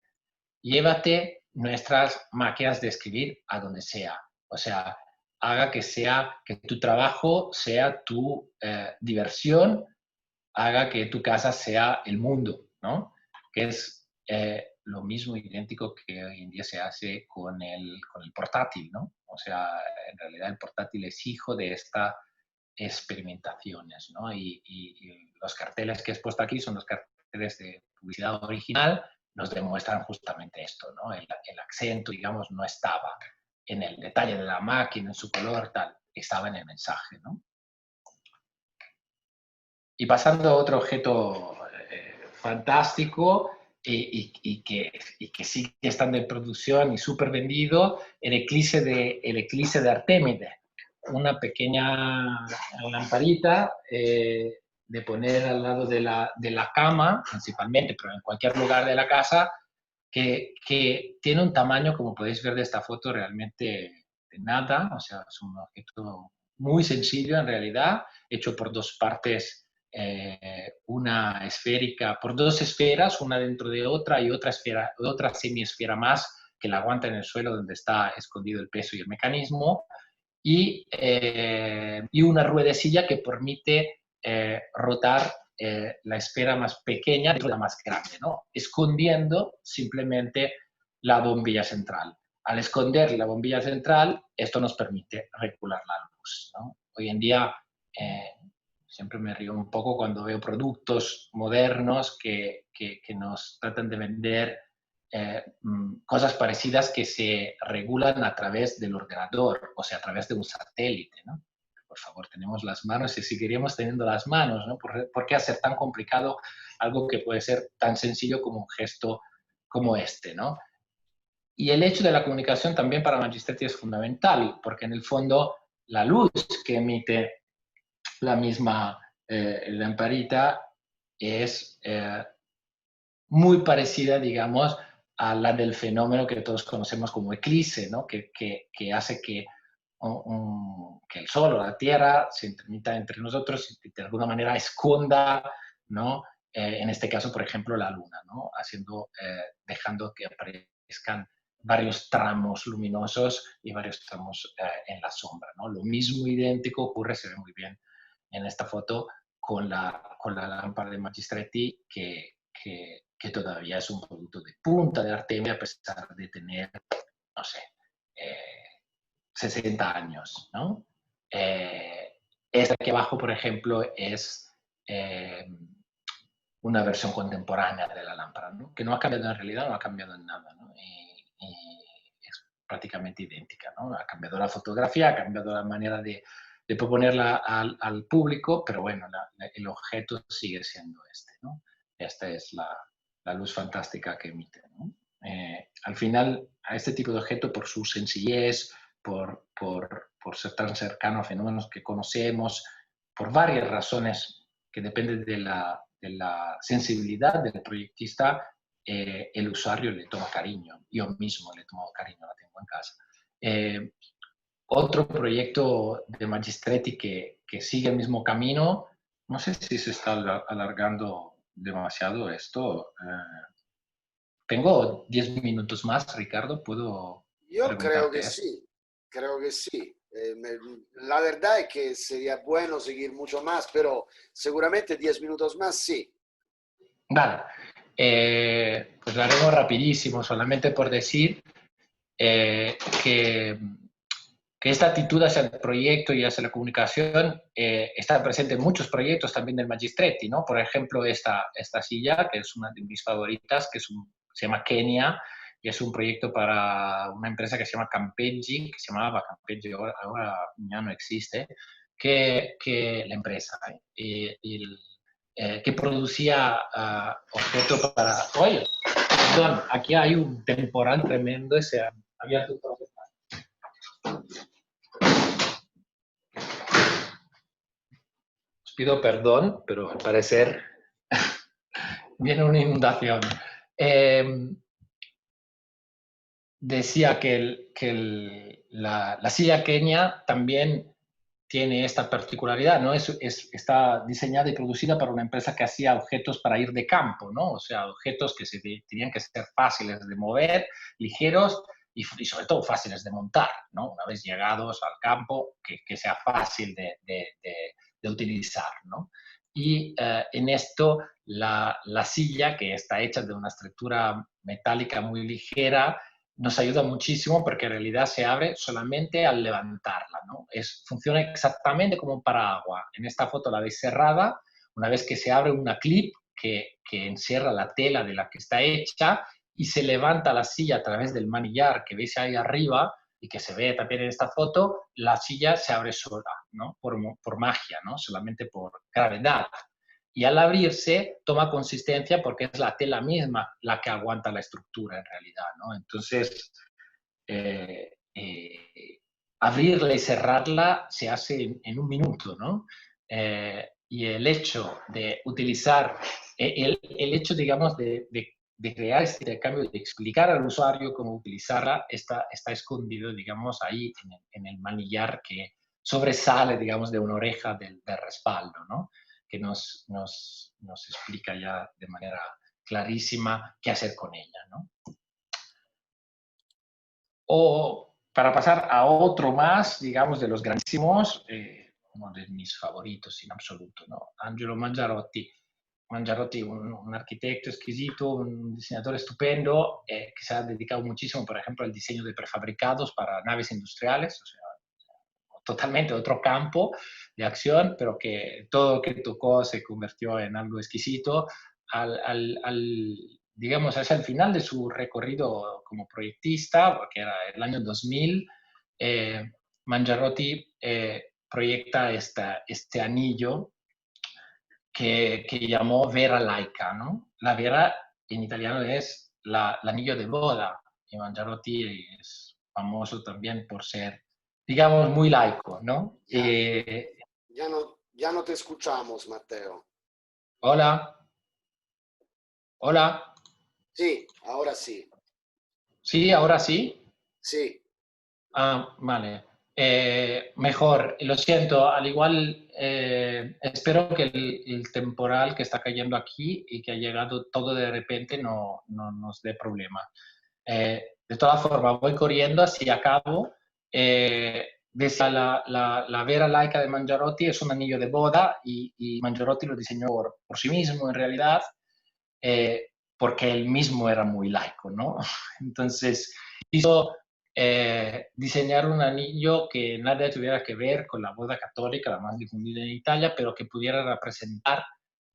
llévate nuestras máquinas de escribir a donde sea. O sea, haga que tu trabajo sea tu diversión, haga que tu casa sea el mundo, ¿no? Que es lo mismo idéntico que hoy en día se hace con el portátil, ¿no? O sea, en realidad el portátil es hijo de estas experimentaciones, ¿no? Y los carteles que he puesto aquí son los carteles de publicidad original, nos demuestran justamente esto, ¿no? El acento, digamos, no estaba en el detalle de la máquina, en su color, tal, estaba en el mensaje, ¿no? Y pasando a otro objeto fantástico y que sigue estando en producción y súper vendido, el eclipse de Artemide, una pequeña lamparita de poner al lado de la cama, principalmente, pero en cualquier lugar de la casa, que tiene un tamaño, como podéis ver de esta foto, realmente de nada, o sea, es un objeto muy sencillo en realidad, hecho por dos partes, una esférica, por dos esferas, una dentro de otra y otra semiesfera más que la aguanta en el suelo donde está escondido el peso y el mecanismo, y una ruedecilla que permite rotar la esfera más pequeña dentro de la más grande, ¿no? Escondiendo simplemente la bombilla central. Al esconder la bombilla central, esto nos permite regular la luz, ¿no? Hoy en día siempre me río un poco cuando veo productos modernos que nos tratan de vender cosas parecidas que se regulan a través del ordenador, o sea, a través de un satélite, ¿no? Por favor, tenemos las manos y seguiríamos teniendo las manos, ¿no? ¿Por qué hacer tan complicado algo que puede ser tan sencillo como un gesto como este, ¿no? Y el hecho de la comunicación también para Magistretti es fundamental, porque en el fondo la luz que emite la misma lamparita es muy parecida, digamos, a la del fenómeno que todos conocemos como eclipse, ¿no? que hace que el Sol o la Tierra se intermita entre nosotros y de alguna manera esconda, ¿no? En este caso, por ejemplo, la Luna, ¿no? Dejando que aparezcan varios tramos luminosos y varios tramos en la sombra, ¿no? Lo mismo idéntico ocurre, se ve muy bien en esta foto, con la lámpara de Magistretti, que todavía es un producto de punta de Artemide, a pesar de tener, no sé, 60 años, ¿no? Esta aquí abajo, por ejemplo, es una versión contemporánea de la lámpara, ¿no? Que no ha cambiado en realidad, no ha cambiado en nada, ¿no? Y es prácticamente idéntica, ¿no? Ha cambiado la fotografía, ha cambiado la manera de proponerla al público, pero bueno, el objeto sigue siendo este, ¿no? Esta es la luz fantástica que emite, ¿no? Al final, a este tipo de objeto, por su sencillez, por ser tan cercano a fenómenos que conocemos, por varias razones que dependen de la sensibilidad del proyectista, el usuario le toma cariño. Yo mismo le tomo cariño, la tengo en casa. Otro proyecto de Magistretti que sigue el mismo camino, no sé si se está alargando demasiado esto. Tengo 10 minutos más, Ricardo, ¿puedo Yo creo que preguntarte esto? sí, creo que sí. La verdad es que sería bueno seguir mucho más, pero seguramente 10 minutos más sí. Vale, pues lo haremos rapidísimo, solamente por decir eh, que, que esta actitud hacia el proyecto y hacia la comunicación está presente en muchos proyectos también del Magistretti, ¿no? Por ejemplo, esta silla, que es una de mis favoritas, que se llama Kenia, y es un proyecto para una empresa que se llama Campeggi, que se llamaba Campeggi, ahora ya no existe, que la empresa, que producía objetos para... Oye, perdón, aquí hay un temporal tremendo, se ha abierto todo. Os pido perdón, pero al parecer viene una inundación. Decía que la silla Kenia también tiene esta particularidad, ¿no? Está diseñada y producida para una empresa que hacía objetos para ir de campo, ¿no? O sea, objetos que tenían que ser fáciles de mover, ligeros y sobre todo fáciles de montar, ¿no? Una vez llegados al campo, que sea fácil de utilizar, ¿no? Y en esto la silla, que está hecha de una estructura metálica muy ligera, nos ayuda muchísimo porque en realidad se abre solamente al levantarla, ¿no? Funciona exactamente como un paraguas. En esta foto la veis cerrada, una vez que se abre una clip que encierra la tela de la que está hecha y se levanta la silla a través del manillar que veis ahí arriba y que se ve también en esta foto, la silla se abre sola, ¿no? Por magia, ¿no? Solamente por gravedad. Y al abrirse toma consistencia porque es la tela misma la que aguanta la estructura en realidad, ¿no? Entonces, abrirla y cerrarla se hace en un minuto, ¿no? Y el hecho de utilizar, el hecho, digamos, de crear este intercambio, de explicar al usuario cómo utilizarla, está escondido, digamos, ahí en el manillar que sobresale, digamos, de una oreja del respaldo, ¿no? Que nos explica ya de manera clarísima qué hacer con ella, ¿no? O para pasar a otro más, digamos, de los grandísimos, uno de mis favoritos en absoluto, ¿no? Angelo Mangiarotti. Mangiarotti, un arquitecto exquisito, un diseñador estupendo, que se ha dedicado muchísimo, por ejemplo, al diseño de prefabricados para naves industriales, o sea, totalmente otro campo de acción, pero que todo lo que tocó se convirtió en algo exquisito. Digamos, hacia el final de su recorrido como proyectista, porque era el año 2000, Mangiarotti proyecta este anillo que llamó Vera Laica, ¿no? La Vera en italiano es el anillo de boda, y Mangiarotti es famoso también por ser, digamos, muy laico, ¿no? Ya, ya no te escuchamos, Mateo. Hola, hola, Sí, ahora sí. sí, ahora sí. Sí, Ah, vale. Mejor, lo siento, al igual espero que el temporal que está cayendo aquí y que ha llegado todo de repente no nos dé problema. De todas formas, voy corriendo, así acabo. Decía la vera laica de Mangiarotti es un anillo de boda y Mangiarotti lo diseñó por sí mismo en realidad, porque él mismo era muy laico, ¿no? Entonces hizo diseñar un anillo que nada tuviera que ver con la boda católica, la más difundida en Italia, pero que pudiera representar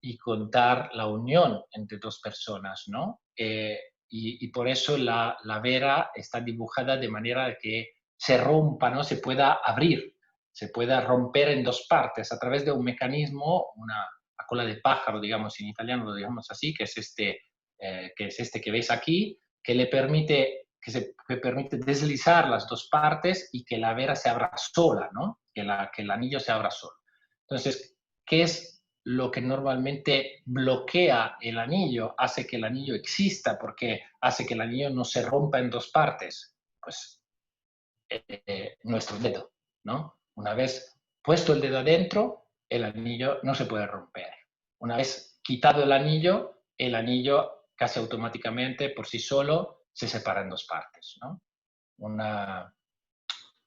y contar la unión entre dos personas, ¿no? Y por eso la vera está dibujada de manera que se rompa, ¿no? Se pueda abrir, se pueda romper en dos partes a través de un mecanismo, una cola de pájaro, digamos, en italiano lo digamos así, que es este que veis aquí, que le permite, que permite deslizar las dos partes y que la vera se abra sola, ¿no? Que el anillo se abra solo. Entonces, ¿qué es lo que normalmente bloquea el anillo, hace que el anillo exista, porque hace que el anillo no se rompa en dos partes? Pues nuestro dedo, ¿no? Una vez puesto el dedo adentro, el anillo no se puede romper. Una vez quitado el anillo casi automáticamente, por sí solo, se separa en dos partes, ¿no?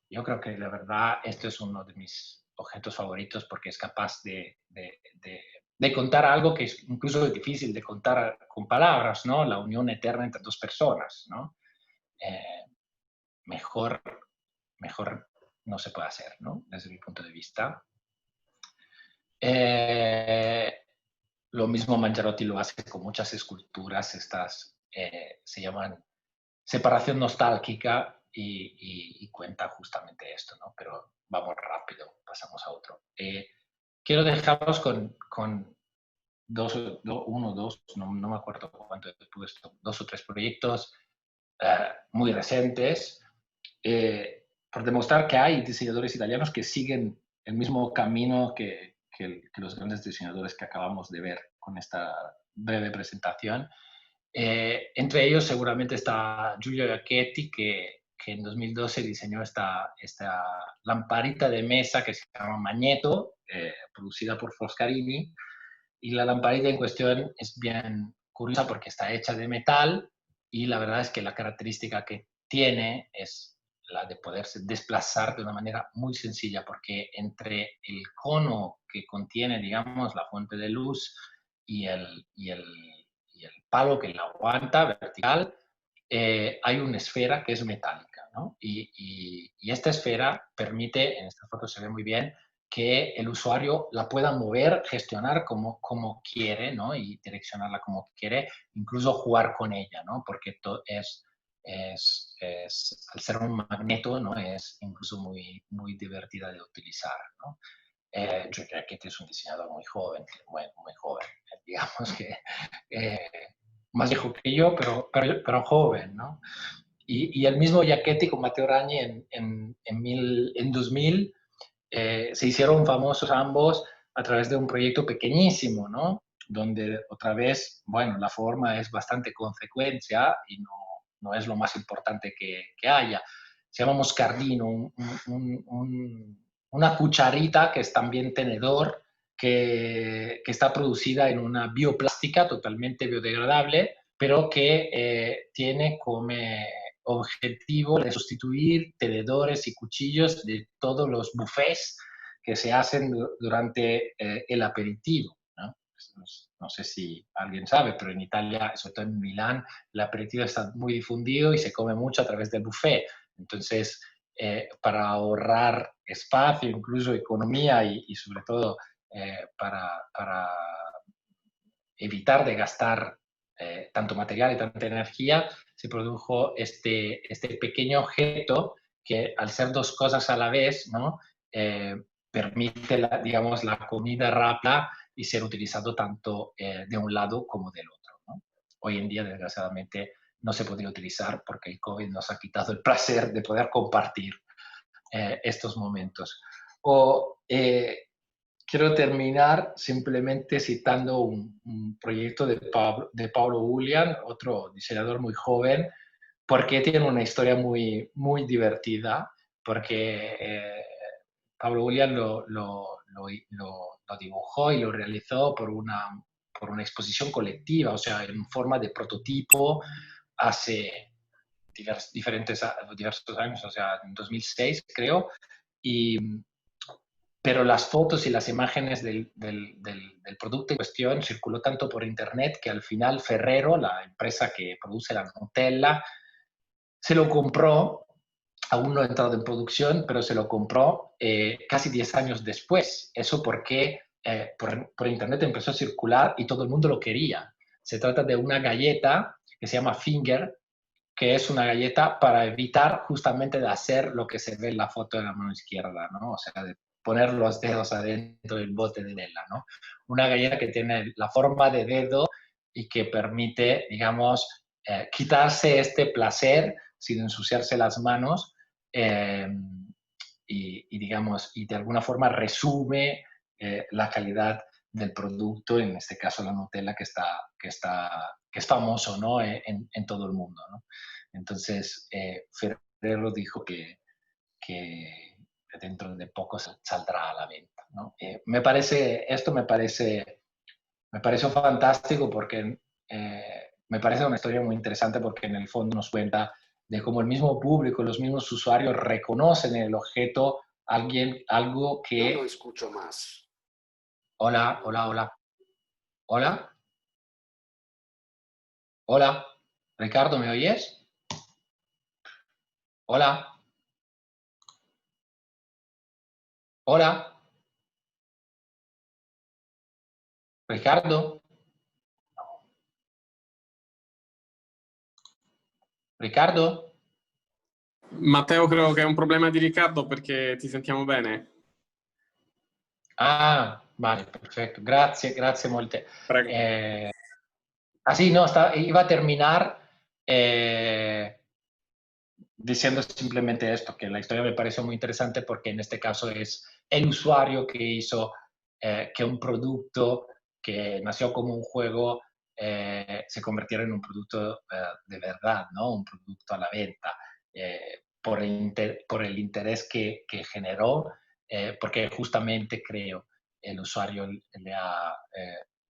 Yo creo que la verdad esto es uno de mis objetos favoritos porque es capaz de contar algo que es incluso difícil de contar con palabras, ¿no? La unión eterna entre dos personas, ¿no? Eh, mejor, mejor no se puede hacer, ¿no? Desde mi punto de vista. Lo mismo Mangiarotti lo hace con muchas esculturas, estas se llaman separación nostálgica y cuenta justamente esto, ¿no? Pero vamos rápido, pasamos a otro. Quiero dejaros con no me acuerdo cuánto he puesto, 2 o 3 proyectos muy recientes, por demostrar que hay diseñadores italianos que siguen el mismo camino que los grandes diseñadores que acabamos de ver con esta breve presentación. Entre ellos seguramente está Giulio Giachetti, que en 2012 diseñó esta lamparita de mesa que se llama Magneto, producida por Foscarini. Y la lamparita en cuestión es bien curiosa porque está hecha de metal y la verdad es que la característica que tiene es la de poderse desplazar de una manera muy sencilla, porque entre el cono que contiene, digamos, la fuente de luz y el palo que la aguanta vertical, hay una esfera que es metálica, ¿no? Y esta esfera permite, en esta foto se ve muy bien, que el usuario la pueda mover, gestionar como quiere, ¿no? Y direccionarla como quiere, incluso jugar con ella, ¿no? Porque al ser un magneto, ¿no? Es incluso muy divertida de utilizar, ¿no? Yo creo que este es un diseñador muy joven, muy joven, digamos que más viejo que yo, pero joven, ¿no? Y el mismo Giachetti con Matteo Ragni en 2000 se hicieron famosos ambos a través de un proyecto pequeñísimo, ¿no? Donde otra vez, bueno, la forma es bastante consecuencia y no es lo más importante que haya. Se llama Moscardino, una cucharita que es también tenedor, que está producida en una bioplástica totalmente biodegradable, pero que tiene como objetivo de sustituir tenedores y cuchillos de todos los buffets que se hacen durante el aperitivo, ¿no? No sé si alguien sabe, pero en Italia, sobre todo en Milán, el aperitivo está muy difundido y se come mucho a través del buffet. Entonces, para ahorrar espacio, incluso economía y sobre todo para evitar de gastar tanto material y tanta energía, se produjo este pequeño objeto que al ser dos cosas a la vez, ¿no? Permite, digamos, la comida rápida y ser utilizado tanto de un lado como del otro, ¿no? Hoy en día, desgraciadamente, no se podría utilizar porque el COVID nos ha quitado el placer de poder compartir estos momentos. Quiero terminar simplemente citando un proyecto de Paolo Julian, otro diseñador muy joven, porque tiene una historia muy divertida, porque Paolo Julian lo dibujó y lo realizó por una exposición colectiva, o sea, en forma de prototipo hace diversos años, o sea, en 2006 creo, pero las fotos y las imágenes del producto en cuestión circuló tanto por internet que al final Ferrero, la empresa que produce la Nutella, se lo compró, aún no ha entrado en producción, pero se lo compró casi 10 años después. Eso porque por internet empezó a circular y todo el mundo lo quería. Se trata de una galleta que se llama Finger, que es una galleta para evitar justamente de hacer lo que se ve en la foto de la mano izquierda, ¿no? O sea, de poner los dedos adentro del bote de Nella, ¿no? Una galleta que tiene la forma de dedo y que permite, digamos, quitarse este placer sin ensuciarse las manos digamos, y de alguna forma resume la calidad del producto, en este caso la Nutella, que es famoso, ¿no? en todo el mundo, ¿no? Entonces, Ferrero dijo que dentro de poco saldrá a la venta, ¿no? Esto me parece fantástico porque me parece una historia muy interesante porque en el fondo nos cuenta de cómo el mismo público, los mismos usuarios reconocen en el objeto algo Yo no que... escucho más. Hola, hola, hola. Hola, hola. Ricardo, ¿me oyes? Hola, hola. Ricardo, Ricardo. Matteo, credo che è un problema di Riccardo perché ti sentiamo bene. Ah, vale, perfecto. Gracias, gracias, molte. Prego. Sí, no, iba a terminar diciendo simplemente esto, que la historia me pareció muy interesante porque en este caso es el usuario que hizo que un producto que nació como un juego se convirtiera en un producto de verdad, ¿no? Un producto a la venta, por el interés que generó, porque justamente creo el usuario le ha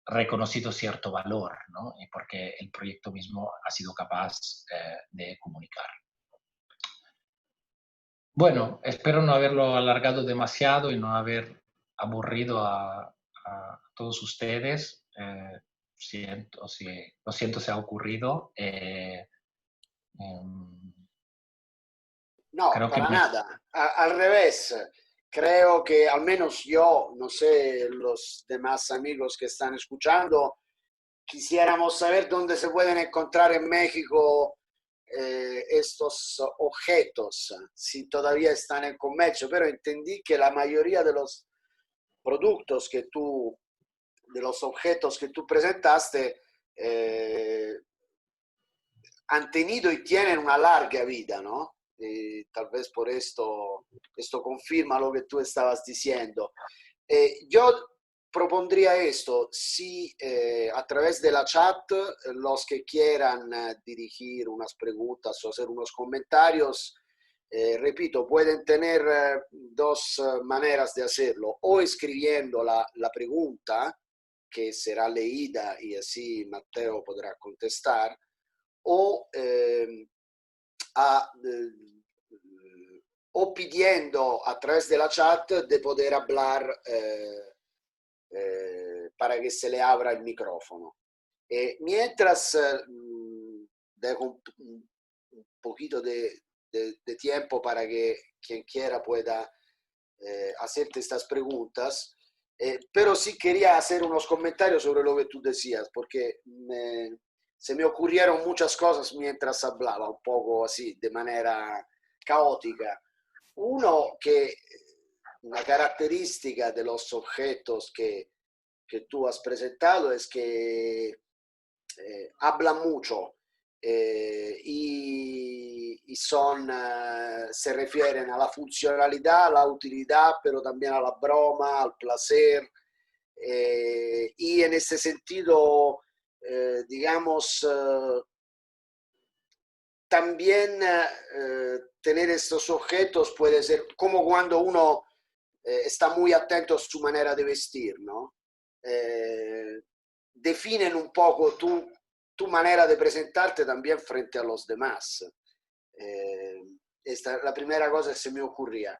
reconocido cierto valor, ¿no? Y porque el proyecto mismo ha sido capaz de comunicar. Bueno, espero no haberlo alargado demasiado y no haber aburrido a todos ustedes. Lo siento si ha ocurrido. No, Creo que para nada. Al revés, creo que al menos yo, no sé, los demás amigos que están escuchando, quisiéramos saber dónde se pueden encontrar en México estos objetos, si todavía están en comercio, pero entendí que la mayoría de los productos de los objetos que tú presentaste, han tenido y tienen una larga vida, ¿no? Y tal vez por esto confirma lo que tú estabas diciendo. Yo propondría esto, si a través de la chat los que quieran dirigir unas preguntas o hacer unos comentarios, repito, pueden tener dos maneras de hacerlo, o escribiendo la pregunta que será leída y así Matteo podrá contestar, o, o pidiendo a través de la chat de poder hablar para que se le abra el micrófono. Mientras dejo un poquito de tiempo para que quien quiera pueda hacerte estas preguntas, pero sí quería hacer unos comentarios sobre lo que tú decías, porque se me ocurrieron muchas cosas mientras hablaba, un poco así, de manera caótica. Uno, que una característica de los objetos que tú has presentado es que hablan mucho y son, se refieren a la funcionalidad, a la utilidad, pero también a la broma, al placer. Y en este sentido, digamos, también tener estos objetos puede ser como cuando uno está muy atento a su manera de vestir, ¿no? Definen un poco tu manera de presentarte también frente a los demás. Esta es la primera cosa que se me ocurría.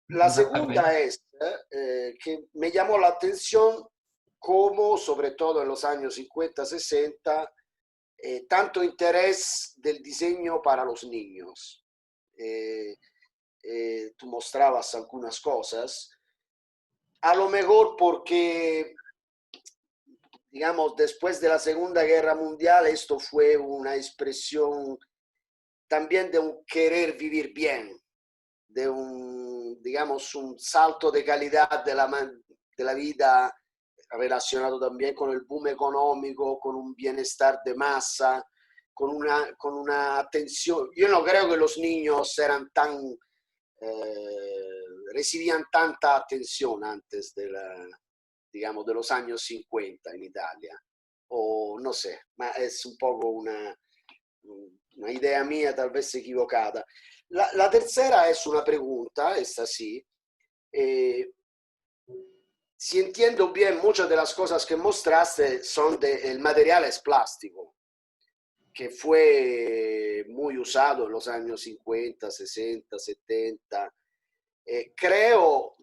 La segunda es que me llamó la atención cómo, sobre todo en los años 50, 60, tanto interés del diseño para los niños. Tú mostrabas algunas cosas, a lo mejor porque, digamos, después de la Segunda Guerra Mundial, esto fue una expresión también de un querer vivir bien, de un, digamos, un salto de calidad de la vida relacionado también con el boom económico, con un bienestar de masa, con una atención. Yo no creo que los niños eran tan, recibían tanta atención antes de digamos, de los años 50 en Italia. O no sé, ma es un poco una idea mía, tal vez equivocada. La tercera es una pregunta, esta sí. Si entiendo bien, muchas de las cosas que mostraste son el material es plástico, que fue muy usado en los años 50, 60, 70. Creo,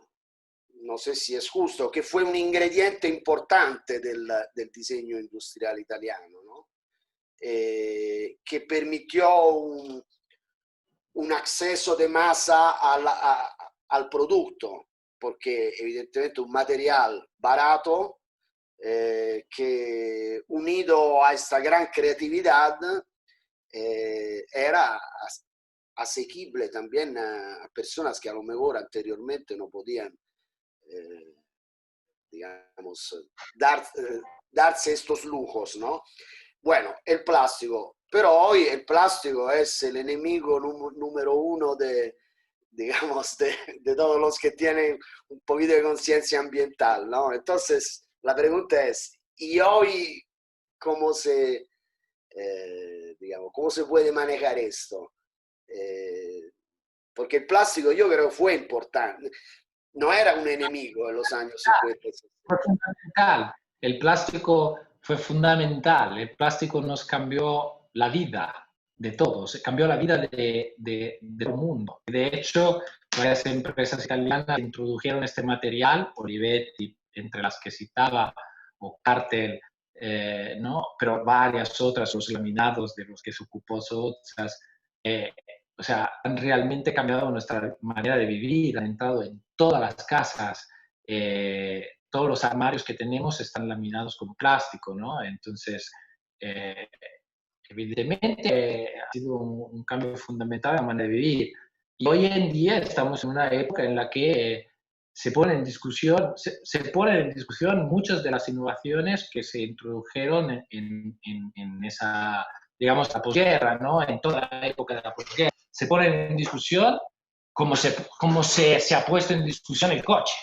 no sé si es justo, que fue un ingrediente importante del diseño industrial italiano, ¿no? Que permitió un acceso de masa al producto, porque evidentemente un material barato que unido a esta gran creatividad era asequible también a personas que a lo mejor anteriormente no podían, digamos, darse estos lujos, ¿no? Bueno, el plástico, pero hoy el plástico es el enemigo número uno digamos, de todos los que tienen un poquito de conciencia ambiental, ¿no? Entonces, la pregunta es, ¿y hoy cómo digamos, cómo se puede manejar esto? Porque el plástico yo creo fue importante, no era un enemigo en los años 50 y 60. Fue fundamental. El plástico fue fundamental. El plástico nos cambió la vida de todos, cambió la vida de todo el mundo. De hecho, varias empresas italianas introdujeron este material, Olivetti, entre las que citaba, o Cartel, ¿no? Pero varias otras, los laminados de los que se ocupó Sozzas, o sea, han realmente cambiado nuestra manera de vivir, han entrado en todas las casas. Todos los armarios que tenemos están laminados con plástico, ¿no? Entonces, evidentemente ha sido un cambio fundamental en la manera de vivir. Y hoy en día estamos en una época en la que se ponen en discusión muchas de las innovaciones que se introdujeron en esa, digamos, la posguerra, ¿no? En toda la época de la posguerra. Se ponen en discusión como se ha puesto en discusión el coche,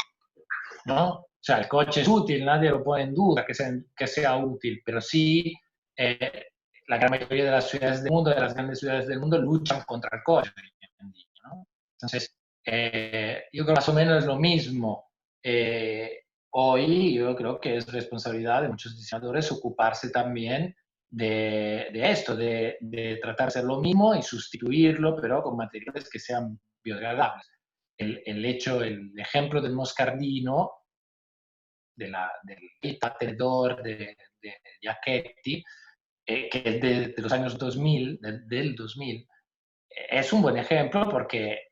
¿no? O sea, el coche es útil, nadie lo pone en duda que sea útil, pero sí la gran mayoría de las ciudades del mundo, de las grandes ciudades del mundo, luchan contra el coche, ¿no? Entonces, yo creo que más o menos es lo mismo. Hoy yo creo que es responsabilidad de muchos diseñadores ocuparse también de esto, de tratar de hacer lo mismo y sustituirlo, pero con materiales que sean biodegradables. El ejemplo del moscardino, del tenedor de Giachetti, que es de los años 2000, del 2000, es un buen ejemplo porque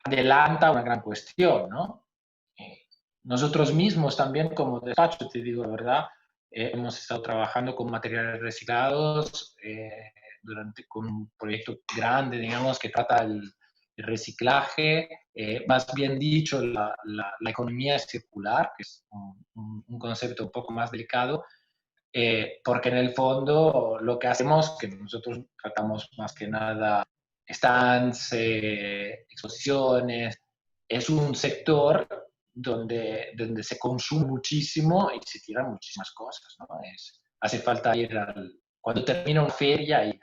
adelanta una gran cuestión, ¿no? Nosotros mismos también como despacho, te digo la verdad, hemos estado trabajando con materiales reciclados con un proyecto grande, digamos, que trata el reciclaje, más bien dicho, la economía circular, que es un concepto un poco más delicado, porque en el fondo lo que hacemos, que nosotros tratamos más que nada stands, exposiciones, es un sector donde se consume muchísimo y se tiran muchísimas cosas, ¿no? Hace falta ir cuando termina una feria y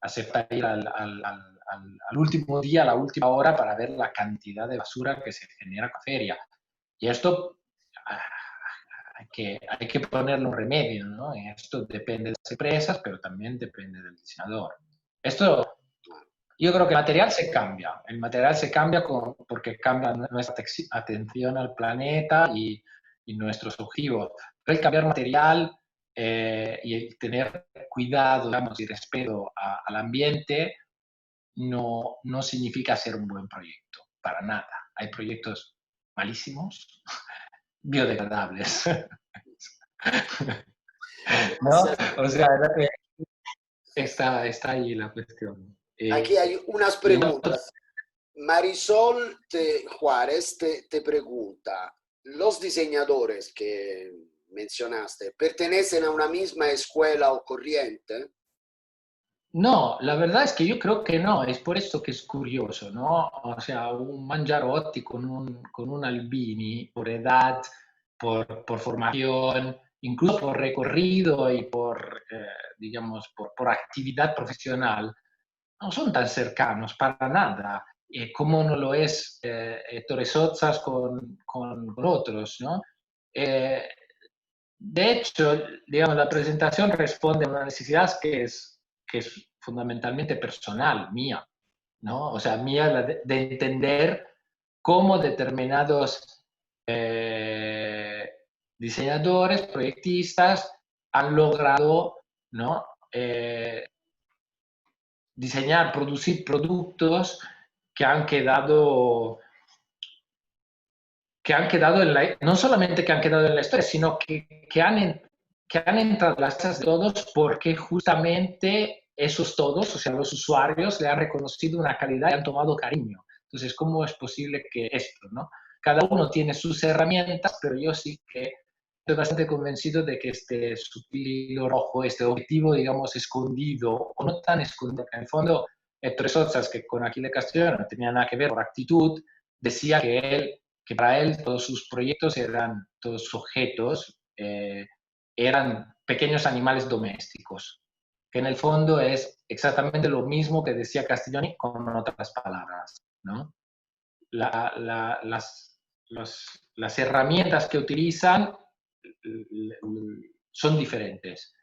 hace falta ir al último día, a la última hora para ver la cantidad de basura que se genera con la feria. Y esto hay que ponerle un remedio, ¿no? Y esto depende de las empresas, pero también depende del diseñador. Esto, yo creo que el material se cambia porque cambia nuestra atención al planeta y nuestros objetivos. Pero el cambiar material y el tener cuidado, digamos, y respeto al ambiente no significa ser un buen proyecto, para nada. Hay proyectos malísimos biodegradables. ¿No? O sea, está ahí la cuestión. Aquí hay unas preguntas. Marisol Juárez te pregunta, ¿los diseñadores que mencionaste pertenecen a una misma escuela o corriente? No, la verdad es que yo creo que no, es por esto que es curioso, ¿no? O sea, un Mangiarotti con un Albini, por edad, por formación, incluso por recorrido y digamos, por actividad profesional, no son tan cercanos para nada, como no lo es Ettore Sottsass con otros, ¿no? Eh, de hecho, digamos, la presentación responde a una necesidad que es fundamentalmente personal, mía, ¿no? O sea, mía de entender cómo determinados diseñadores, proyectistas han logrado, ¿no? Diseñar, producir productos que han quedado no solamente que han quedado en la historia, sino que han entrado en las casas de todos porque justamente esos todos, o sea, los usuarios, le han reconocido una calidad y han tomado cariño. Entonces, ¿cómo es posible que esto, no? Cada uno tiene sus herramientas, pero yo sí que estoy bastante convencido de que este sutil hilo rojo, este objetivo, digamos, escondido, o no tan escondido, que en el fondo, Ettore Sottsass, que con Achille Castiglione no tenía nada que ver por actitud, decía que para él todos sus proyectos eran, todos sus objetos, eran pequeños animales domésticos, que en el fondo es exactamente lo mismo que decía Castiglione con otras palabras, ¿no? Las herramientas que utilizan son diferentes,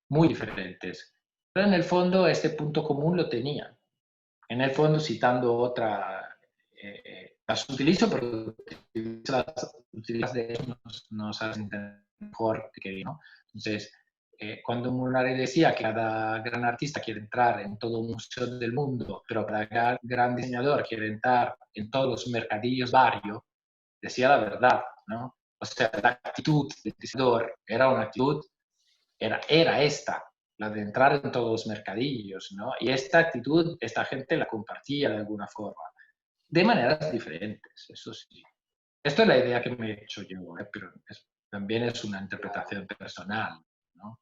muy diferentes, pero en el fondo este punto común lo tenían. En el fondo, citando otra, las utilizo, pero las de ellos nos hacen entender mejor que yo, ¿no? Entonces, cuando Munari decía que cada gran artista quiere entrar en todo un museo del mundo, pero cada gran diseñador quiere entrar en todos los mercadillos barrio, decía la verdad, ¿no? O sea, la actitud del diseñador era una actitud, era esta, la de entrar en todos los mercadillos, ¿no? Y esta actitud, esta gente la compartía de alguna forma, de maneras diferentes, eso sí. Esto es la idea que me he hecho yo, pero también es una interpretación personal, ¿no?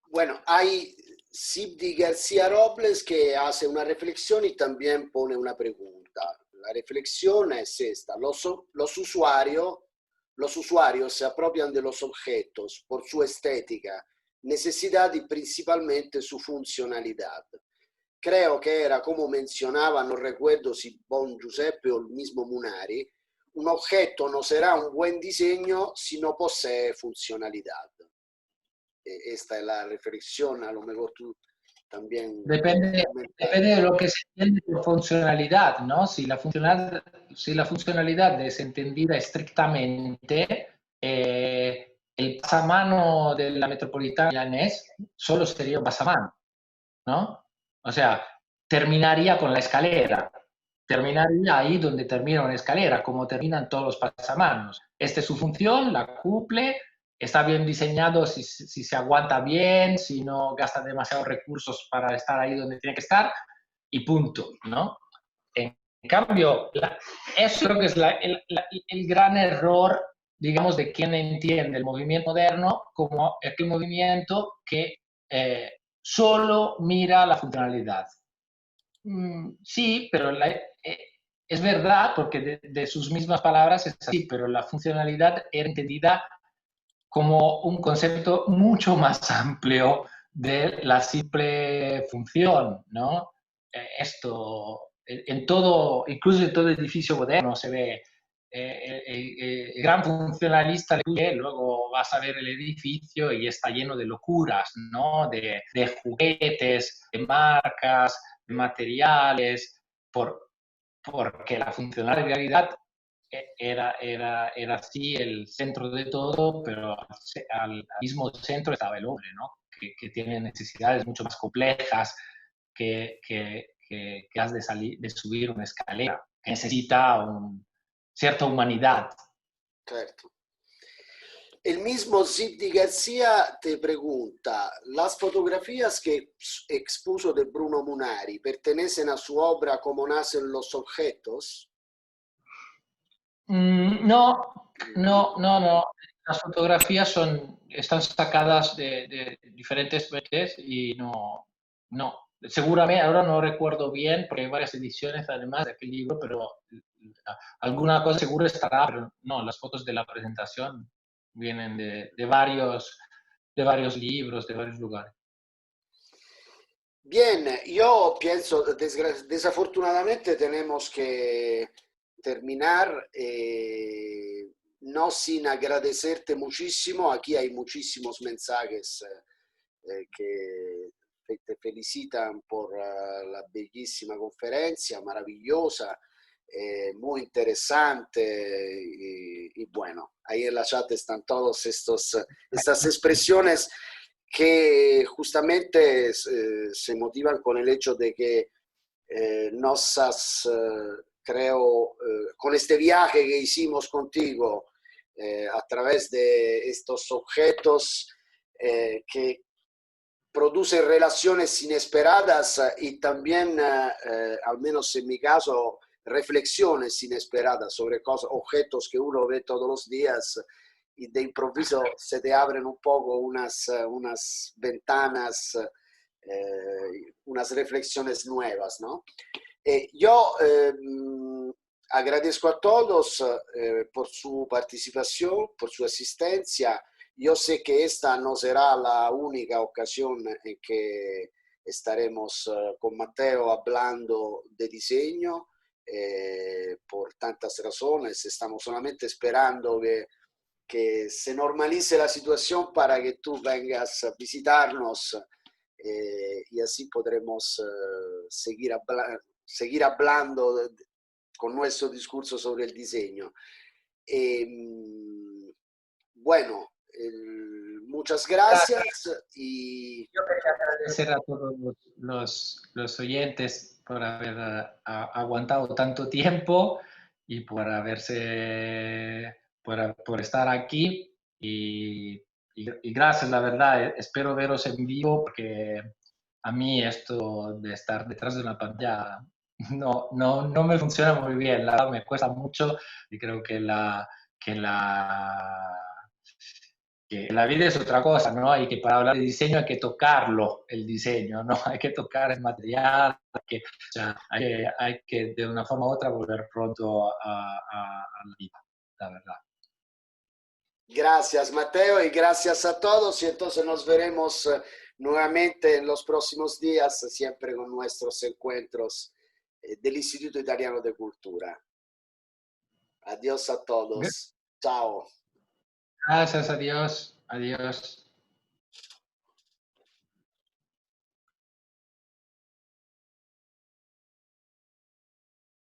Bueno, hay Sibdi García Robles que hace una reflexión y también pone una pregunta. La reflexión es esta: los usuarios se apropian de los objetos por su estética, necesidad y principalmente su funcionalidad. Creo que era, como mencionaba, no recuerdo si Bon Giuseppe o el mismo Munari, un objeto no será un buen diseño si no posee funcionalidad. Esta es la reflexión, a lo mejor tú también... Depende de lo que se entiende por funcionalidad, ¿no? Si la funcionalidad es entendida estrictamente, el pasamano de la metropolitana milanés solo sería un pasamano, ¿no? O sea, terminaría con la escalera, terminaría ahí donde termina una escalera, como terminan todos los pasamanos. Esta es su función, la cumple, está bien diseñado si se aguanta bien, si no gasta demasiados recursos para estar ahí donde tiene que estar, y punto, ¿no? En cambio, eso creo que es el gran error, digamos, de quien entiende el movimiento moderno como aquel movimiento que solo mira la funcionalidad. Sí, pero es verdad, porque de sus mismas palabras es así, pero la funcionalidad era entendida como un concepto mucho más amplio de la simple función, ¿no? Esto, en todo, incluso en todo edificio moderno se ve el gran funcionalista, luego vas a ver el edificio y está lleno de locuras, ¿no? De juguetes, de marcas, de materiales, porque la funcionalidad era así el centro de todo, pero al mismo centro estaba el hombre, ¿no? Que tiene necesidades mucho más complejas, que has de subir una escalera, que necesita cierta humanidad, Certo. El mismo Ziddi García te pregunta, ¿las fotografías que expuso de Bruno Munari pertenecen a su obra Cómo nacen los objetos? No, no, no, no. Las fotografías están sacadas de diferentes veces y no, no. Seguramente, ahora no recuerdo bien, porque hay varias ediciones además de aquel libro, pero alguna cosa seguro estará, pero no, las fotos de la presentación vienen de varios libros, de varios lugares. Bien, yo pienso, desafortunadamente tenemos que terminar, no sin agradecerte muchísimo. Aquí hay muchísimos mensajes que te felicitan por la bellísima conferencia, maravillosa, muy interesante y bueno, ahí en la chat están todas estas expresiones que justamente se motivan con el hecho de que nos has, creo, con este viaje que hicimos contigo a través de estos objetos que producen relaciones inesperadas y también, al menos en mi caso, reflexiones inesperadas sobre cosas, objetos que uno ve todos los días y de improviso se te abren un poco unas ventanas, unas reflexiones nuevas, ¿no? Yo agradezco a todos por su participación, por su asistencia. Yo sé que esta no será la única ocasión en que estaremos con Matteo hablando de diseño por tantas razones. Estamos solamente esperando que se normalice la situación para que tú vengas a visitarnos y así podremos seguir hablando con nuestro discurso sobre el diseño. Bueno, muchas gracias y... Yo quería agradecer a todos los oyentes por haber aguantado tanto tiempo y por por estar aquí y gracias, la verdad, espero veros en vivo porque a mí esto de estar detrás de una pantalla no me funciona muy bien, la verdad me cuesta mucho y creo que que la vida es otra cosa, ¿no? Y que para hablar de diseño hay que tocarlo, el diseño, ¿no? Hay que tocar el material, o sea, hay que de una forma u otra volver pronto a la vida, la verdad. Gracias, Mateo, y gracias a todos. Y entonces nos veremos nuevamente en los próximos días, siempre con nuestros encuentros del Instituto Italiano de Cultura. Adiós a todos. Chao. Gracias, adiós, adiós.